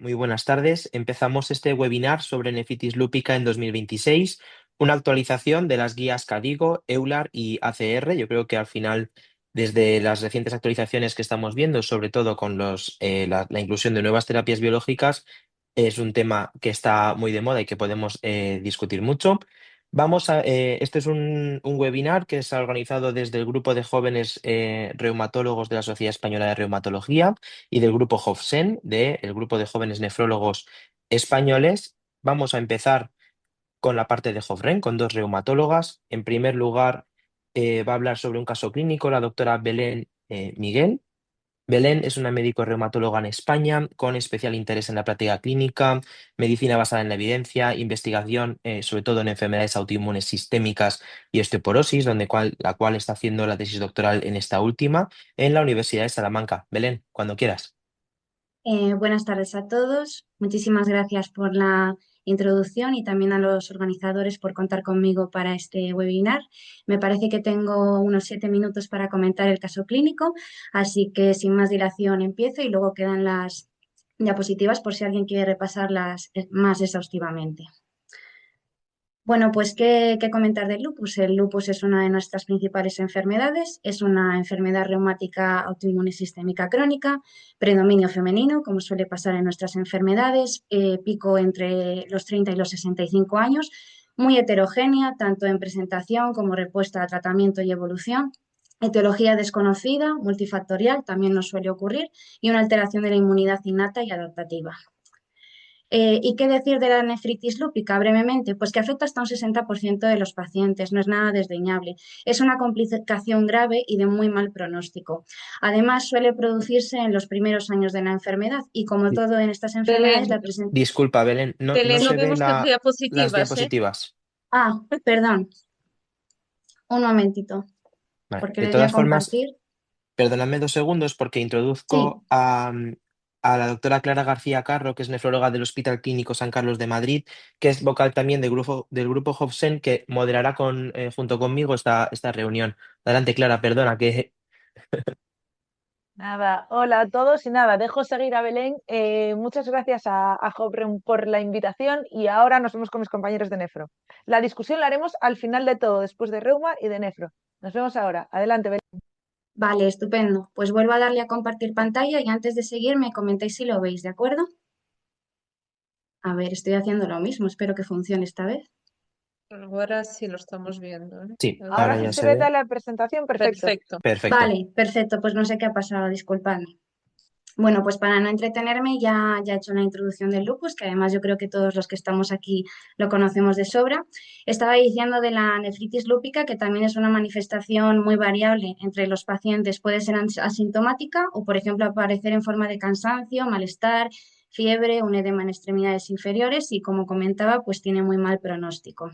Muy buenas tardes. Empezamos este webinar sobre nefritis lúpica en 2026, una actualización de las guías CADIGO, EULAR y ACR. Yo creo que al final, desde las recientes actualizaciones que estamos viendo, sobre todo con la inclusión de nuevas terapias biológicas, es un tema que está muy de moda y que podemos discutir mucho. Este es un webinar que se ha organizado desde el grupo de jóvenes reumatólogos de la Sociedad Española de Reumatología y del grupo JOVSEN, del grupo de jóvenes nefrólogos españoles. Vamos a empezar con la parte de JOVREN, con dos reumatólogas. En primer lugar, va a hablar sobre un caso clínico la doctora Belén Miguel. Belén es una médico reumatóloga en España con especial interés en la práctica clínica, medicina basada en la evidencia, investigación sobre todo en enfermedades autoinmunes sistémicas y osteoporosis, la cual está haciendo la tesis doctoral en esta última en la Universidad de Salamanca. Belén, cuando quieras. Buenas tardes a todos. Muchísimas gracias por la introducción y también a los organizadores por contar conmigo para este webinar. Me parece que tengo unos 7 minutos para comentar el caso clínico, así que sin más dilación empiezo y luego quedan las diapositivas por si alguien quiere repasarlas más exhaustivamente. Bueno, pues ¿qué comentar del lupus? El lupus es una de nuestras principales enfermedades, es una enfermedad reumática autoinmune sistémica crónica, predominio femenino, como suele pasar en nuestras enfermedades, pico entre los 30 y los 65 años, muy heterogénea, tanto en presentación como respuesta a tratamiento y evolución. Etiología desconocida, multifactorial, también nos suele ocurrir, y una alteración de la inmunidad innata y adaptativa. ¿Y qué decir de la nefritis lúpica brevemente? Pues que afecta hasta un 60% de los pacientes, no es nada desdeñable. Es una complicación grave y de muy mal pronóstico. Además, suele producirse en los primeros años de la enfermedad y como Di- todo en estas enfermedades, Belén, la presentación... Disculpa, Belén, no Belén, no se ve vemos tus las diapositivas, ¿eh? diapositivas. Ah, perdón, un momentito, Vale. porque De le di a todas formas, compartir. perdonadme 2 segundos porque Sí. introduzco a la doctora Clara García Carro, que es nefróloga del Hospital Clínico San Carlos de Madrid, que es vocal también del grupo JOVSEN, que moderará junto conmigo esta reunión. Adelante, Clara, perdona que... Nada, hola a todos y nada, dejo seguir a Belén. Muchas gracias a Jobreun por la invitación y ahora nos vemos con mis compañeros de Nefro. La discusión la haremos al final de todo, después de Reuma y de Nefro. Nos vemos ahora. Adelante, Belén. Vale, estupendo. Pues vuelvo a darle a compartir pantalla y antes de seguir me comentáis si lo veis, ¿de acuerdo? A ver, estoy haciendo lo mismo, espero que funcione esta vez. Ahora sí lo estamos viendo, ¿eh? Sí, A ahora Ahora sí ya se se ve ve. toda la presentación, perfecto. Perfecto. Perfecto. Vale, perfecto, pues no sé qué ha pasado, disculpadme. Bueno, pues para no entretenerme ya he hecho la introducción del lupus, que además yo creo que todos los que estamos aquí lo conocemos de sobra. Estaba diciendo de la nefritis lúpica, que también es una manifestación muy variable entre los pacientes. Puede ser asintomática o, por ejemplo, aparecer en forma de cansancio, malestar, fiebre, un edema en extremidades inferiores y, como comentaba, pues tiene muy mal pronóstico.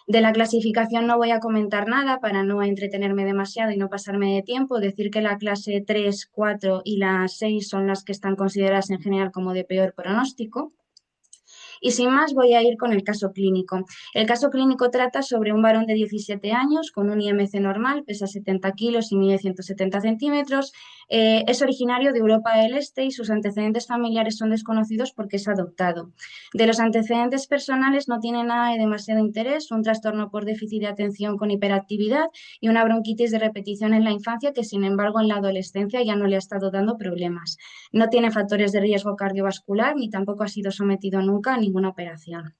De la clasificación no voy a comentar nada para no entretenerme demasiado y no pasarme de tiempo. Decir que la clase 3, 4 y la 6 son las que están consideradas en general como de peor pronóstico. Y sin más voy a ir con el caso clínico. El caso clínico trata sobre un varón de 17 años con un IMC normal, pesa 70 kilos y mide 170 centímetros. Es originario de Europa del Este y sus antecedentes familiares son desconocidos porque es adoptado. De los antecedentes personales no tiene nada de demasiado interés, un trastorno por déficit de atención con hiperactividad y una bronquitis de repetición en la infancia que sin embargo en la adolescencia ya no le ha estado dando problemas. No tiene factores de riesgo cardiovascular ni tampoco ha sido sometido nunca a ninguna operación.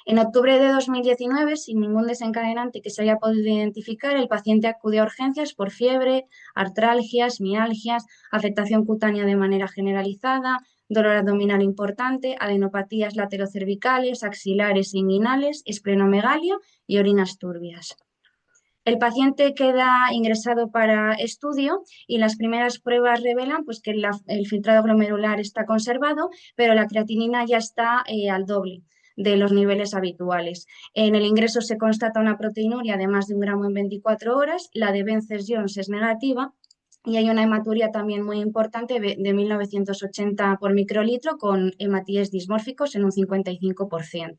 En octubre de 2019, sin ningún desencadenante que se haya podido identificar, el paciente acudió a urgencias por fiebre, artralgias, mialgias, afectación cutánea de manera generalizada, dolor abdominal importante, adenopatías laterocervicales, axilares e inguinales, esplenomegalia y orinas turbias. El paciente queda ingresado para estudio y las primeras pruebas revelan pues, que el filtrado glomerular está conservado, pero la creatinina ya está al doble de los niveles habituales. En el ingreso se constata una proteinuria de más de 1 gramo en 24 horas, la de Vences-Jones es negativa y hay una hematuria también muy importante de 1980 por microlitro con hematíes dismórficos en un 55%.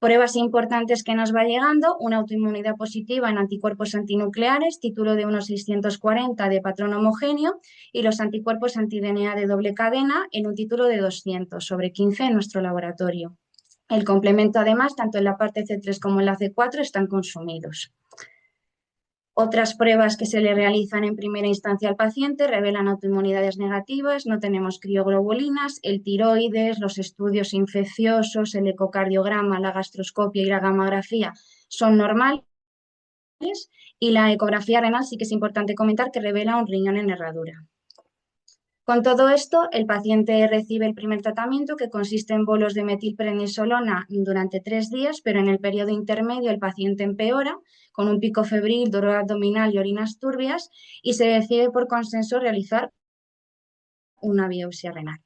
Pruebas importantes que nos va llegando, una autoinmunidad positiva en anticuerpos antinucleares, título de unos 640 de patrón homogéneo, y los anticuerpos anti-DNA de doble cadena en un título de 200 sobre 15 en nuestro laboratorio. El complemento, además, tanto en la parte C3 como en la C4 están consumidos. Otras pruebas que se le realizan en primera instancia al paciente revelan autoinmunidades negativas, no tenemos crioglobulinas, el tiroides, los estudios infecciosos, el ecocardiograma, la gastroscopia y la gamografía son normales, y la ecografía renal sí que es importante comentar que revela un riñón en herradura. Con todo esto, el paciente recibe el primer tratamiento, que consiste en bolos de metilprednisolona durante 3 días, pero en el periodo intermedio el paciente empeora con un pico febril, dolor abdominal y orinas turbias, y se decide por consenso realizar una biopsia renal.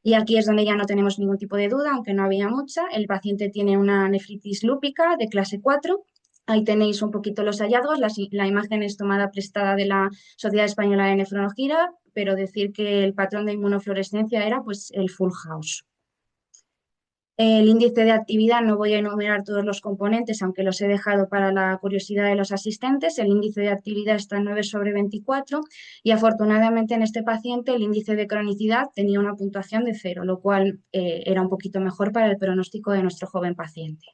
Y aquí es donde ya no tenemos ningún tipo de duda, aunque no había mucha. El paciente tiene una nefritis lúpica de clase 4. Ahí tenéis un poquito los hallazgos. La imagen es tomada prestada de la Sociedad Española de Nefrología, pero decir que el patrón de inmunofluorescencia era pues el full house. El índice de actividad, no voy a enumerar todos los componentes, aunque los he dejado para la curiosidad de los asistentes. El índice de actividad está en 9 sobre 24 y afortunadamente en este paciente el índice de cronicidad tenía una puntuación de 0, lo cual era un poquito mejor para el pronóstico de nuestro joven paciente.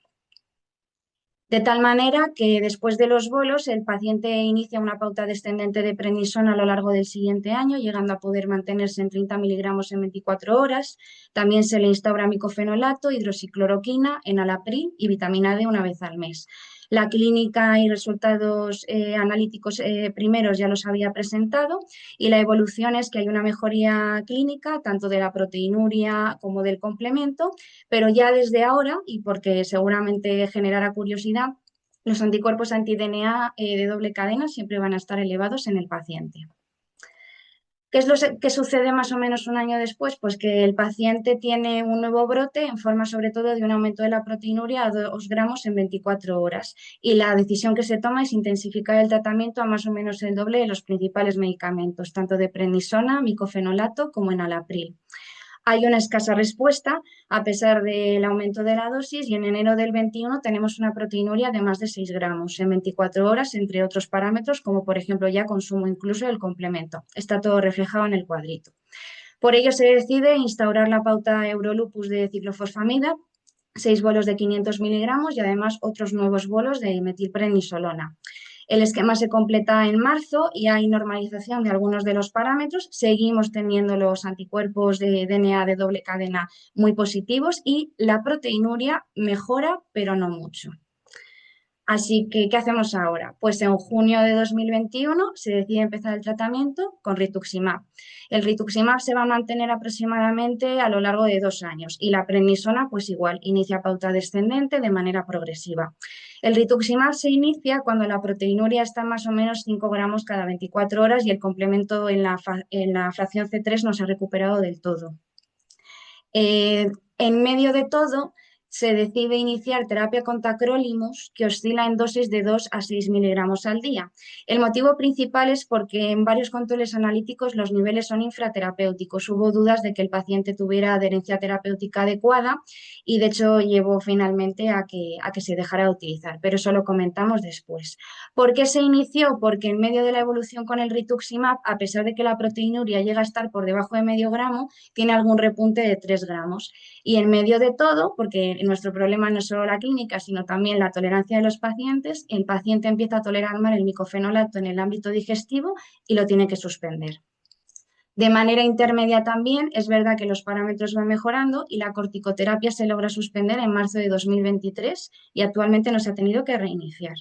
De tal manera que después de los bolos el paciente inicia una pauta descendente de prednisona a lo largo del siguiente año, llegando a poder mantenerse en 30 miligramos en 24 horas. También se le instaura micofenolato, hidroxicloroquina, enalapril y vitamina D una vez al mes. La clínica y resultados analíticos primeros ya los había presentado, y la evolución es que hay una mejoría clínica tanto de la proteinuria como del complemento, pero ya desde ahora, y porque seguramente generará curiosidad, los anticuerpos anti-DNA de doble cadena siempre van a estar elevados en el paciente. ¿Qué es lo que sucede más o menos un año después? Pues que el paciente tiene un nuevo brote en forma sobre todo de un aumento de la proteinuria a 2 gramos en 24 horas, y la decisión que se toma es intensificar el tratamiento a más o menos el doble de los principales medicamentos, tanto de prednisona, micofenolato como enalapril. Hay una escasa respuesta a pesar del aumento de la dosis, y en enero del 21 tenemos una proteinuria de más de 6 gramos en 24 horas, entre otros parámetros como por ejemplo ya consumo incluso del complemento. Está todo reflejado en el cuadrito. Por ello se decide instaurar la pauta Eurolupus de ciclofosfamida, 6 bolos de 500 miligramos y además otros nuevos bolos de metilprednisolona. El esquema se completa en marzo y hay normalización de algunos de los parámetros. Seguimos teniendo los anticuerpos de DNA de doble cadena muy positivos y la proteinuria mejora, pero no mucho. Así que, ¿qué hacemos ahora? Pues en junio de 2021 se decide empezar el tratamiento con rituximab. El rituximab se va a mantener aproximadamente a lo largo de 2 años, y la prednisona pues igual, inicia pauta descendente de manera progresiva. El rituximab se inicia cuando la proteinuria está más o menos 5 gramos cada 24 horas y el complemento en la fracción C3 no se ha recuperado del todo. En medio de todo, se decide iniciar terapia con tacrolimus, que oscila en dosis de 2 a 6 miligramos al día. El motivo principal es porque en varios controles analíticos los niveles son infraterapéuticos. Hubo dudas de que el paciente tuviera adherencia terapéutica adecuada y de hecho llevó finalmente a que se dejara de utilizar, pero eso lo comentamos después. ¿Por qué se inició? Porque en medio de la evolución con el rituximab, a pesar de que la proteinuria llega a estar por debajo de medio gramo, tiene algún repunte de 3 gramos. Y en medio de todo, porque nuestro problema no es solo la clínica, sino también la tolerancia de los pacientes, el paciente empieza a tolerar mal el micofenolato en el ámbito digestivo y lo tiene que suspender. De manera intermedia también es verdad que los parámetros van mejorando y la corticoterapia se logra suspender en marzo de 2023 y actualmente no se ha tenido que reiniciar.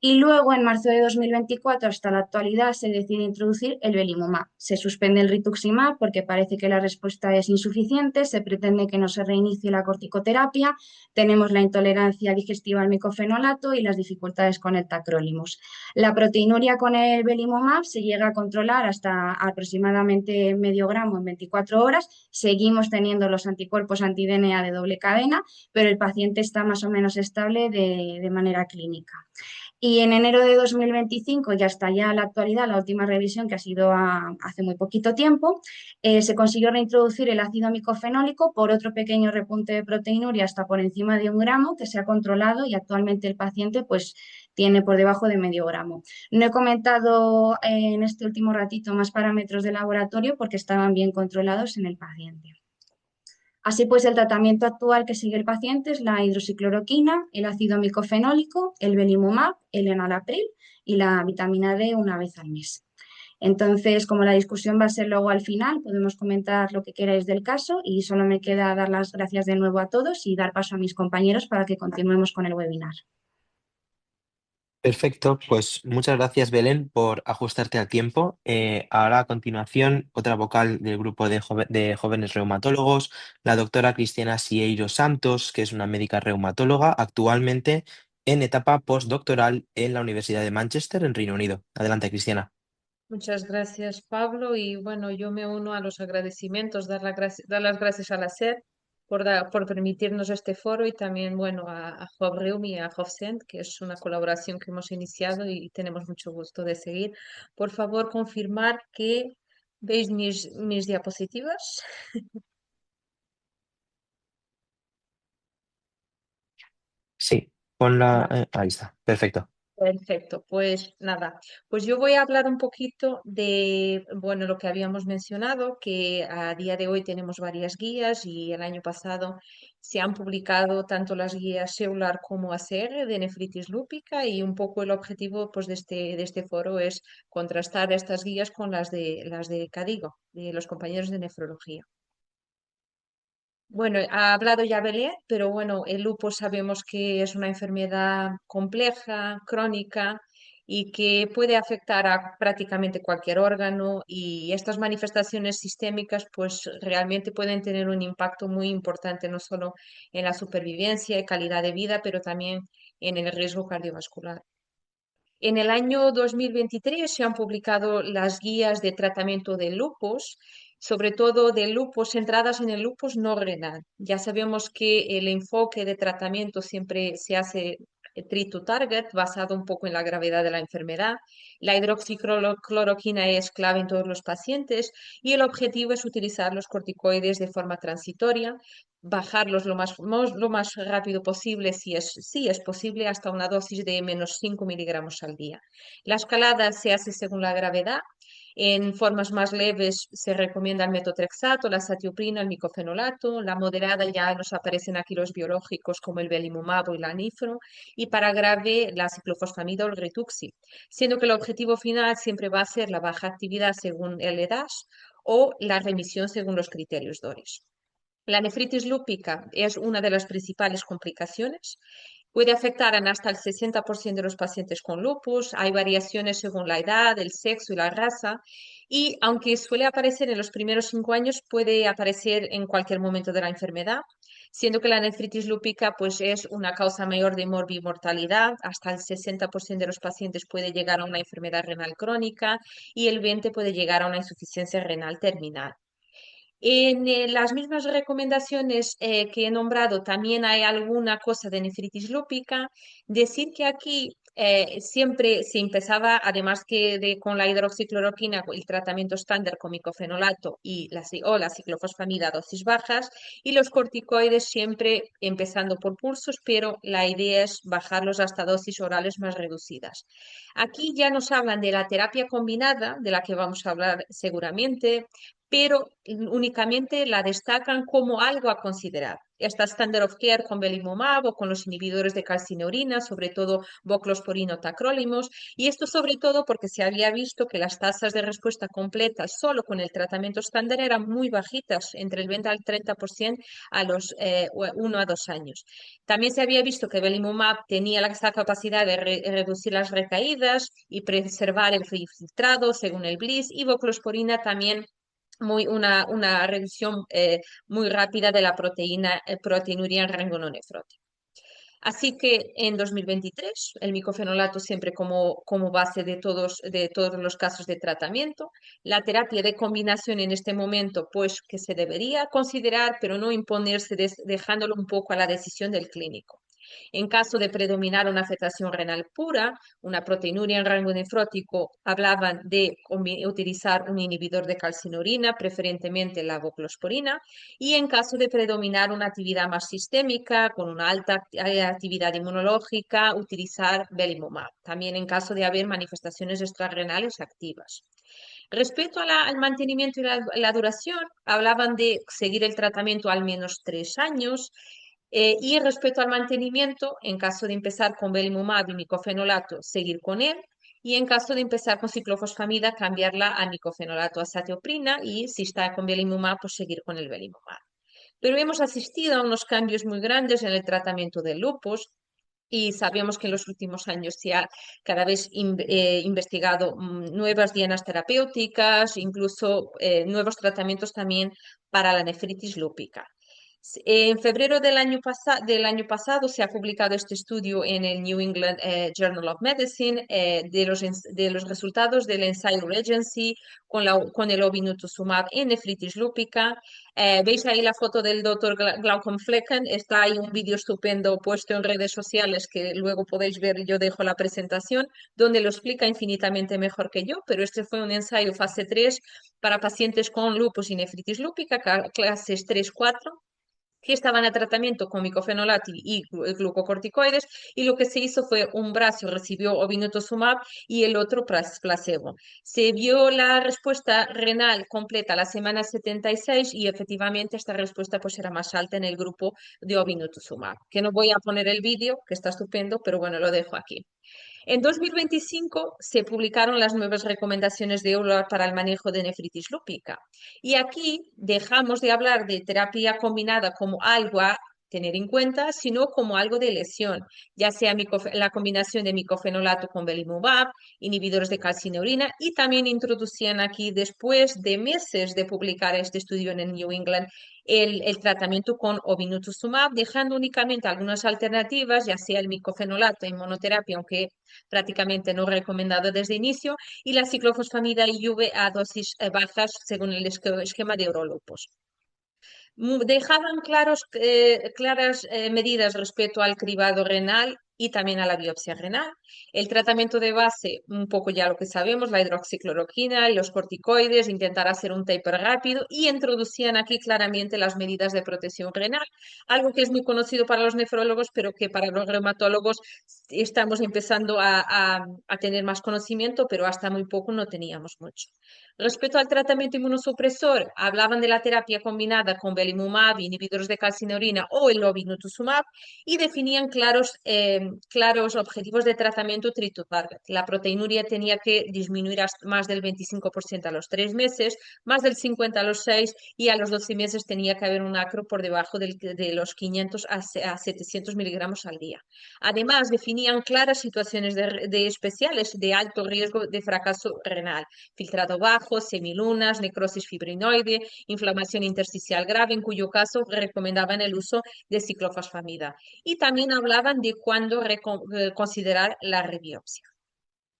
Y luego, en marzo de 2024 hasta la actualidad, se decide introducir el belimumab. Se suspende el rituximab porque parece que la respuesta es insuficiente, se pretende que no se reinicie la corticoterapia, tenemos la intolerancia digestiva al micofenolato y las dificultades con el tacrolimus. La proteinuria con el belimumab se llega a controlar hasta aproximadamente medio gramo en 24 horas, seguimos teniendo los anticuerpos anti-DNA de doble cadena, pero el paciente está más o menos estable de manera clínica. Y en enero de 2025, y hasta ya la actualidad, la última revisión que ha sido hace muy poquito tiempo, se consiguió reintroducir el ácido micofenólico por otro pequeño repunte de proteinuria hasta por encima de 1 gramo, que se ha controlado y actualmente el paciente pues tiene por debajo de medio gramo. No he comentado en este último ratito más parámetros de laboratorio porque estaban bien controlados en el paciente. Así pues, el tratamiento actual que sigue el paciente es la hidroxicloroquina, el ácido micofenólico, el belimumab, el enalapril y la vitamina D una vez al mes. Entonces, como la discusión va a ser luego al final, podemos comentar lo que queráis del caso y solo me queda dar las gracias de nuevo a todos y dar paso a mis compañeros para que continuemos con el webinar. Perfecto, pues muchas gracias Belén por ajustarte al tiempo. Ahora a continuación, otra vocal del grupo de jóvenes reumatólogos, la doctora Cristiana Sieiro Santos, que es una médica reumatóloga actualmente en etapa postdoctoral en la Universidad de Manchester, en Reino Unido. Adelante, Cristiana. Muchas gracias, Pablo. Y bueno, yo me uno a los agradecimientos, dar las gracias a la SED por permitirnos este foro y también, bueno, a Jobreum y a Jobcent, que es una colaboración que hemos iniciado y tenemos mucho gusto de seguir. Por favor, confirmar que veis mis diapositivas. Sí, ahí está, perfecto. Perfecto, pues nada, pues yo voy a hablar un poquito de, bueno, lo que habíamos mencionado, que a día de hoy tenemos varias guías y el año pasado se han publicado tanto las guías EULAR como ACR de nefritis lúpica y un poco el objetivo pues, de este foro es contrastar estas guías con las de CADIGO, de los compañeros de nefrología. Bueno, ha hablado ya Belén, pero bueno, el lupus sabemos que es una enfermedad compleja, crónica y que puede afectar a prácticamente cualquier órgano y estas manifestaciones sistémicas pues realmente pueden tener un impacto muy importante no solo en la supervivencia y calidad de vida, pero también en el riesgo cardiovascular. En el año 2023 se han publicado las guías de tratamiento del lupus, sobre todo del lupus centradas en el lupus no renal. Ya sabemos que el enfoque de tratamiento siempre se hace treat to target, basado un poco en la gravedad de la enfermedad. La hidroxicloroquina es clave en todos los pacientes y el objetivo es utilizar los corticoides de forma transitoria, bajarlos lo más rápido posible, si es posible, hasta una dosis de menos 5 miligramos al día. La escalada se hace según la gravedad. En formas más leves se recomienda el metotrexato, la satioprina, el micofenolato. La moderada ya nos aparecen aquí los biológicos como el belimumab o el anifro. Y para grave, la ciclofosfamida o el rituxi. Siendo que el objetivo final siempre va a ser la baja actividad según el EDAS o la remisión según los criterios DORIS. La nefritis lúpica es una de las principales complicaciones. Puede afectar a hasta el 60% de los pacientes con lupus. Hay variaciones según la edad, el sexo y la raza. Y aunque suele aparecer en los primeros 5 años, puede aparecer en cualquier momento de la enfermedad, siendo que la nefritis lúpica pues, es una causa mayor de morbimortalidad. Hasta el 60% de los pacientes puede llegar a una enfermedad renal crónica y el 20% puede llegar a una insuficiencia renal terminal. En las mismas recomendaciones que he nombrado también hay alguna cosa de nefritis lúpica. Decir que aquí siempre se empezaba, además que con la hidroxicloroquina, el tratamiento estándar con micofenolato o la ciclofosfamida a dosis bajas y los corticoides siempre empezando por pulsos, pero la idea es bajarlos hasta dosis orales más reducidas. Aquí ya nos hablan de la terapia combinada, de la que vamos a hablar seguramente, pero únicamente la destacan como algo a considerar. Esta standard of care con belimumab o con los inhibidores de calcineurina, sobre todo voclosporino, tacrolimus, y esto sobre todo porque se había visto que las tasas de respuesta completa solo con el tratamiento estándar eran muy bajitas, entre el 20 al 30% a los 1 a 2 años. También se había visto que belimumab tenía esta capacidad de reducir las recaídas y preservar el filtrado según el BLIS, y voclosporina también una reducción muy rápida de la proteinuria en rango no nefrótico. Así que en 2023, el micofenolato siempre como base de todos los casos de tratamiento. La terapia de combinación en este momento, pues que se debería considerar, pero no imponerse, dejándolo un poco a la decisión del clínico. En caso de predominar una afectación renal pura, una proteinuria en rango nefrótico, hablaban de utilizar un inhibidor de calcinorina, preferentemente la voclosporina, y en caso de predominar una actividad más sistémica, con una alta actividad inmunológica, utilizar belimumab, también en caso de haber manifestaciones extrarrenales activas. Respecto al mantenimiento y la duración, hablaban de seguir el tratamiento al menos 3 años. Y respecto al mantenimiento, en caso de empezar con belimumab y micofenolato, seguir con él. Y en caso de empezar con ciclofosfamida, cambiarla a micofenolato azatioprina y si está con belimumab, pues seguir con el belimumab. Pero hemos asistido a unos cambios muy grandes en el tratamiento del lupus y sabemos que en los últimos años se ha cada vez investigado nuevas dianas terapéuticas, incluso nuevos tratamientos también para la nefritis lúpica. En febrero del año pasado se ha publicado este estudio en el New England Journal of Medicine de los resultados del ensayo Regency con el obinutusumab en nefritis lúpica. Veis ahí la foto del doctor Glaucom Flecken. Está ahí un vídeo estupendo puesto en redes sociales que luego podéis ver. Yo dejo la presentación donde lo explica infinitamente mejor que yo, pero este fue un ensayo fase 3 para pacientes con lupus y nefritis lúpica, clases 3-4 que estaban a tratamiento con micofenolato y glucocorticoides, y lo que se hizo fue un brazo recibió obinutusumab y el otro placebo. Se vio la respuesta renal completa a la semana 76 y efectivamente esta respuesta pues era más alta en el grupo de obinutusumab, que no voy a poner el vídeo, que está estupendo, pero bueno, lo dejo aquí. En 2025 se publicaron las nuevas recomendaciones de EULAR para el manejo de nefritis lúpica. Y aquí dejamos de hablar de terapia combinada como algo a tener en cuenta, sino como algo de lesión, ya sea la combinación de micofenolato con belimumab, inhibidores de calcineurina, y también introducían aquí, después de meses de publicar este estudio en el New England, el tratamiento con obinutusumab, dejando únicamente algunas alternativas, ya sea el micofenolato en monoterapia, aunque prácticamente no recomendado desde inicio, y la ciclofosfamida IV a dosis bajas según el esquema de Eurolupus. Dejaban claras medidas respecto al cribado renal y también a la biopsia renal. El tratamiento de base, un poco ya lo que sabemos, la hidroxicloroquina, los corticoides, intentar hacer un taper rápido y introducían aquí claramente las medidas de protección renal, algo que es muy conocido para los nefrólogos, pero que para los reumatólogos estamos empezando a tener más conocimiento, pero hasta muy poco no teníamos mucho. Respecto al tratamiento inmunosupresor, hablaban de la terapia combinada con belimumab, inhibidores de calcineurina o el obinutusumab y definían claros objetivos de tratamiento treat to target. La proteinuria tenía que disminuir más del 25% a los 3 meses, más del 50% a los 6 y a los 12 meses tenía que haber un acro por debajo de los 500 a 700 miligramos al día. Además, definían claras situaciones de especiales de alto riesgo de fracaso renal, filtrado bajo, semilunas, necrosis fibrinoide, inflamación intersticial grave, en cuyo caso recomendaban el uso de ciclofosfamida. Y también hablaban de cuándo considerar la rebiopsia.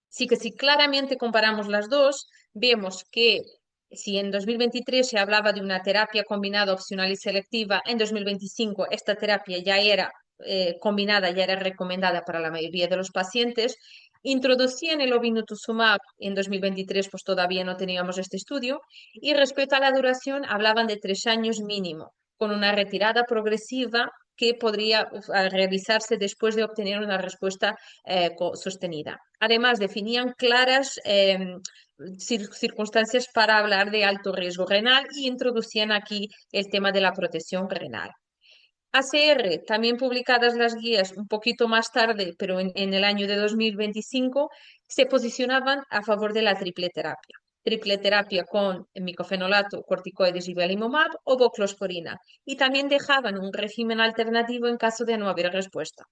Así que si claramente comparamos las dos, vemos que si en 2023 se hablaba de una terapia combinada opcional y selectiva, en 2025 esta terapia ya era combinada, ya era recomendada para la mayoría de los pacientes. Introducían el obinutusumab en 2023, pues todavía no teníamos este estudio. Y respecto a la duración, hablaban de 3 años mínimo, con una retirada progresiva que podría realizarse después de obtener una respuesta sostenida. Además, definían claras circunstancias para hablar de alto riesgo renal y introducían aquí el tema de la protección renal. ACR, también publicadas las guías un poquito más tarde, pero en el año de 2025, se posicionaban a favor de la triple terapia. Triple terapia con micofenolato, corticoides y belimumab o voclosporina. Y también dejaban un régimen alternativo en caso de no haber respuesta.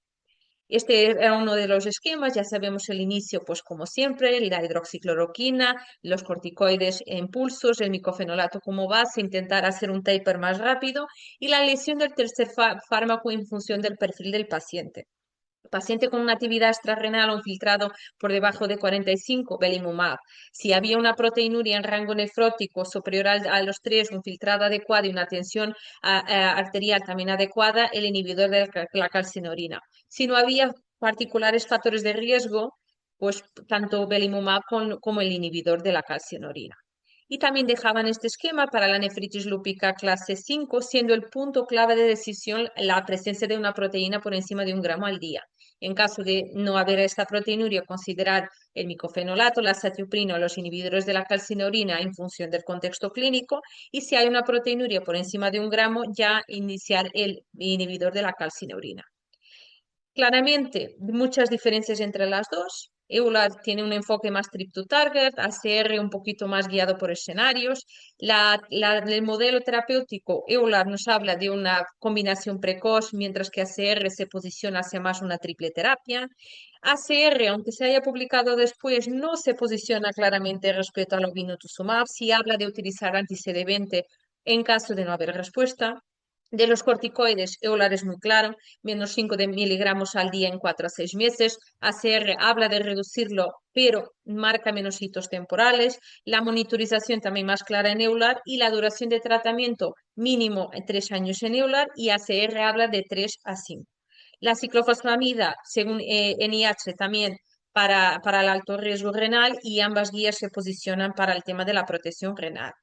Este era uno de los esquemas, ya sabemos el inicio, pues como siempre, la hidroxicloroquina, los corticoides en pulsos, el micofenolato como base, intentar hacer un taper más rápido y la elección del tercer fármaco en función del perfil del paciente. Paciente con una actividad extrarrenal o un filtrado por debajo de 45, belimumab. Si había una proteinuria en rango nefrótico superior a los 3, un filtrado adecuado y una tensión arterial también adecuada, el inhibidor de la calcineurina. Si no había particulares factores de riesgo, pues tanto belimumab como el inhibidor de la calcineurina. Y también dejaban este esquema para la nefritis lúpica clase 5, siendo el punto clave de decisión la presencia de una proteína por encima de 1 gramo al día. En caso de no haber esta proteinuria, considerar el micofenolato, la azatioprina o los inhibidores de la calcineurina en función del contexto clínico. Y si hay una proteinuria por encima de 1 gramo, ya iniciar el inhibidor de la calcineurina. Claramente, muchas diferencias entre las dos. EULAR tiene un enfoque más trip to target, ACR un poquito más guiado por escenarios. El modelo terapéutico EULAR nos habla de una combinación precoz, mientras que ACR se posiciona hacia más una triple terapia. ACR, aunque se haya publicado después, no se posiciona claramente respecto al obinutuzumab, si habla de utilizar anti-CD20 en caso de no haber respuesta. De los corticoides, EULAR es muy claro, menos 5 miligramos al día en 4 a 6 meses. ACR habla de reducirlo, pero marca menos hitos temporales. La monitorización también más clara en EULAR y la duración de tratamiento mínimo en 3 años en EULAR y ACR habla de 3 a 5. La ciclofosfamida, según NIH, también para el alto riesgo renal y ambas guías se posicionan para el tema de la protección renal.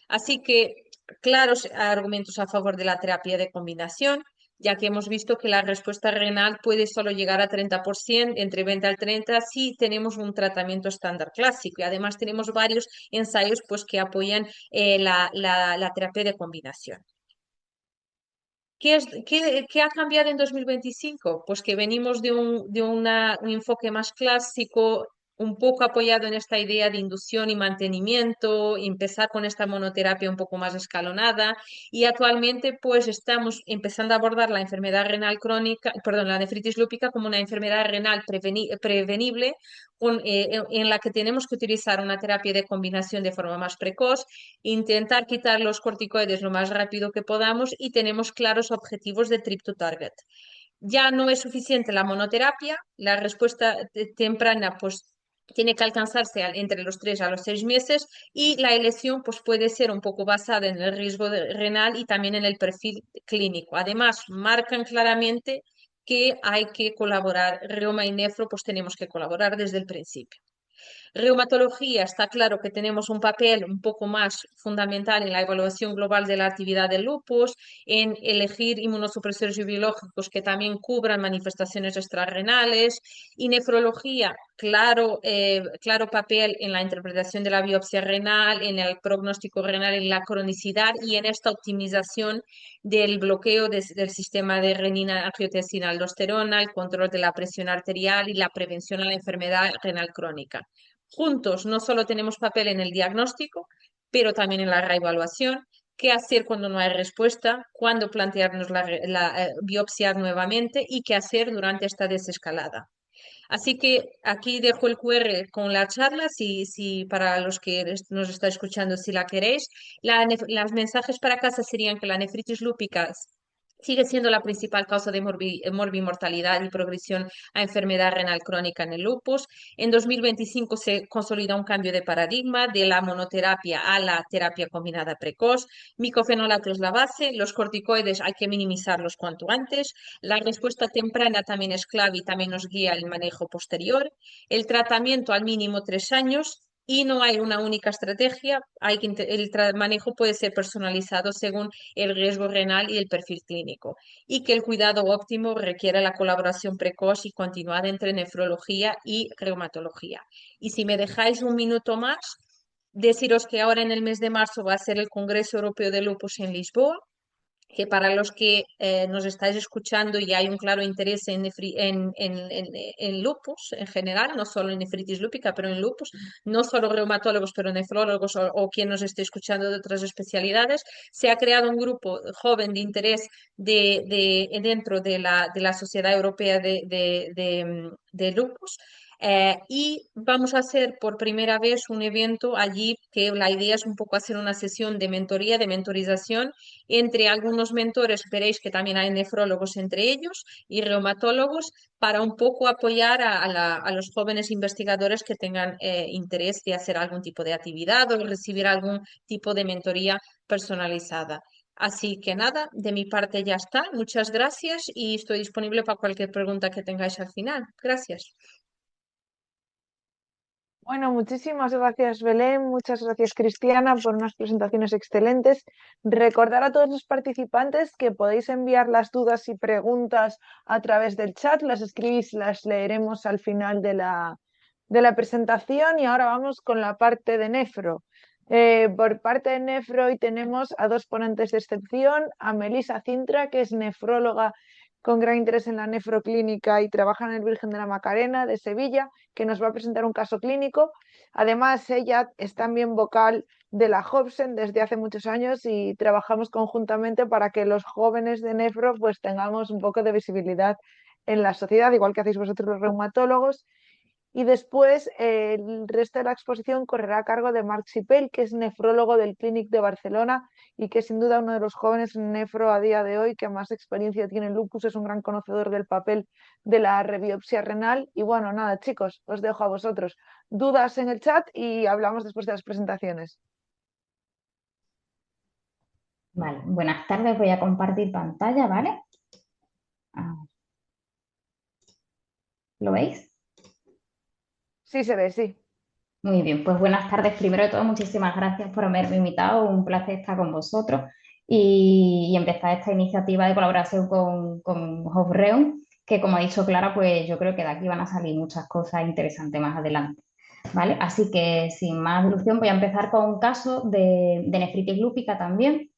Así que claros argumentos a favor de la terapia de combinación, ya que hemos visto que la respuesta renal puede solo llegar a 30%, entre 20 al 30, si tenemos un tratamiento estándar clásico. Y además tenemos varios ensayos pues, que apoyan la terapia de combinación. ¿Qué ha cambiado en 2025? Pues que venimos de un enfoque más clásico, un poco apoyado en esta idea de inducción y mantenimiento, empezar con esta monoterapia un poco más escalonada y actualmente pues estamos empezando a abordar la enfermedad renal crónica, perdón, la nefritis lúpica como una enfermedad renal prevenible en la que tenemos que utilizar una terapia de combinación de forma más precoz, intentar quitar los corticoides lo más rápido que podamos y tenemos claros objetivos de trip to target. Ya no es suficiente la monoterapia, la respuesta temprana pues tiene que alcanzarse entre los 3 a los 6 meses y la elección pues, puede ser un poco basada en el riesgo renal y también en el perfil clínico. Además, marcan claramente que hay que colaborar, reuma y nefro, pues tenemos que colaborar desde el principio. Reumatología, está claro que tenemos un papel un poco más fundamental en la evaluación global de la actividad del lupus, en elegir inmunosupresores biológicos que también cubran manifestaciones extrarrenales, y nefrología, claro papel en la interpretación de la biopsia renal, en el pronóstico renal, en la cronicidad y en esta optimización del bloqueo del sistema de renina-angiotensina-aldosterona, el control de la presión arterial y la prevención a la enfermedad renal crónica. Juntos no solo tenemos papel en el diagnóstico, pero también en la reevaluación, qué hacer cuando no hay respuesta, cuándo plantearnos biopsia nuevamente y qué hacer durante esta desescalada. Así que aquí dejo el QR con la charla, si para los que nos está escuchando, si la queréis. Los mensajes para casa serían que la nefritis lúpica sigue siendo la principal causa de morbimortalidad y progresión a enfermedad renal crónica en el lupus. En 2025 se consolida un cambio de paradigma de la monoterapia a la terapia combinada precoz. Micofenolato es la base, los corticoides hay que minimizarlos cuanto antes. La respuesta temprana también es clave y también nos guía el manejo posterior. El tratamiento al mínimo 3 años. Y no hay una única estrategia, el manejo puede ser personalizado según el riesgo renal y el perfil clínico, y que el cuidado óptimo requiere la colaboración precoz y continuada entre nefrología y reumatología. Y si me dejáis un minuto más, deciros que ahora en el mes de marzo va a ser el Congreso Europeo de Lupus en Lisboa, que para los que nos estáis escuchando y hay un claro interés en lupus en general, no solo en nefritis lúpica, pero en lupus, no solo reumatólogos, pero nefrólogos o quien nos esté escuchando de otras especialidades, se ha creado un grupo joven de interés dentro de la Sociedad Europea de Lupus, Y vamos a hacer por primera vez un evento allí que la idea es un poco hacer una sesión de mentoría, de mentorización entre algunos mentores, veréis que también hay nefrólogos entre ellos y reumatólogos, para un poco apoyar a los jóvenes investigadores que tengan interés de hacer algún tipo de actividad o recibir algún tipo de mentoría personalizada. Así que nada, de mi parte ya está. Muchas gracias y estoy disponible para cualquier pregunta que tengáis al final. Gracias. Bueno, muchísimas gracias Belén, muchas gracias Cristiana por unas presentaciones excelentes. Recordar a todos los participantes que podéis enviar las dudas y preguntas a través del chat, las escribís, las leeremos al final de la presentación y ahora vamos con la parte de nefro. Por parte de nefro hoy tenemos a dos ponentes de excepción, a Melisa Cintra, que es nefróloga con gran interés en la nefroclínica y trabaja en el Virgen de la Macarena de Sevilla, que nos va a presentar un caso clínico. Además, ella es también vocal de la Hobson desde hace muchos años y trabajamos conjuntamente para que los jóvenes de nefro pues tengamos un poco de visibilidad en la sociedad, igual que hacéis vosotros los reumatólogos. Y después el resto de la exposición correrá a cargo de Marc Sipel, que es nefrólogo del Clínic de Barcelona y que es sin duda uno de los jóvenes nefro a día de hoy que más experiencia tiene en lupus, es un gran conocedor del papel de la rebiopsia renal. Y bueno, nada, chicos, os dejo a vosotros. Dudas en el chat y hablamos después de las presentaciones. Vale, buenas tardes, voy a compartir pantalla, ¿vale? ¿Lo veis? Sí, se ve, sí. Muy bien, pues buenas tardes. Primero de todo, muchísimas gracias por haberme invitado. Un placer estar con vosotros y empezar esta iniciativa de colaboración con Hofreum, que como ha dicho Clara, pues yo creo que de aquí van a salir muchas cosas interesantes más adelante. ¿Vale? Así que sin más dilución voy a empezar con un caso de nefritis lúpica también,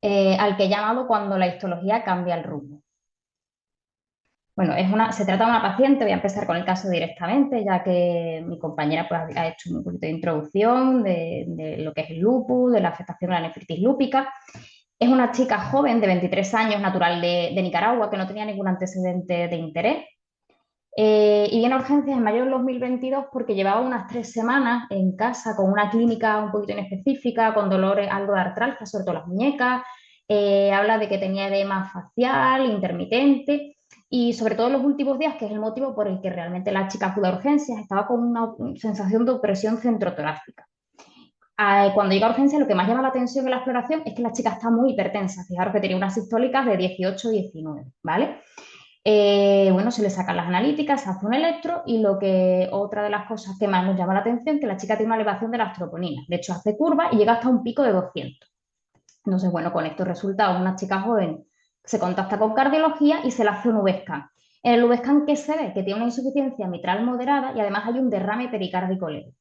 al que he llamado cuando la histología cambia el rumbo. Bueno, se trata de una paciente, voy a empezar con el caso directamente, ya que mi compañera pues, ha hecho un poquito de introducción de lo que es el lupus, de la afectación de la nefritis lúpica. Es una chica joven de 23 años, natural de Nicaragua, que no tenía ningún antecedente de interés. Y viene a urgencias en mayo del 2022 porque llevaba unas 3 semanas en casa con una clínica un poquito inespecífica, con dolores, algo de artralgia, sobre todo las muñecas. Habla de que tenía edema facial, intermitente. Y sobre todo en los últimos días, que es el motivo por el que realmente la chica acude a urgencias, estaba con una sensación de opresión centrotorácica. Cuando llega a urgencias, lo que más llama la atención en la exploración es que la chica está muy hipertensa. Fijaros que tenía unas sistólicas de 18-19, ¿vale? Bueno, se le sacan las analíticas, se hace un electro y otra de las cosas que más nos llama la atención es que la chica tiene una elevación de las troponinas. De hecho, hace curva y llega hasta un pico de 200. Entonces, bueno, con estos resultados, una chica joven se contacta con cardiología y se le hace un VScan. En el VScan, ¿qué se ve? Que tiene una insuficiencia mitral moderada y además hay un derrame pericárdico leve.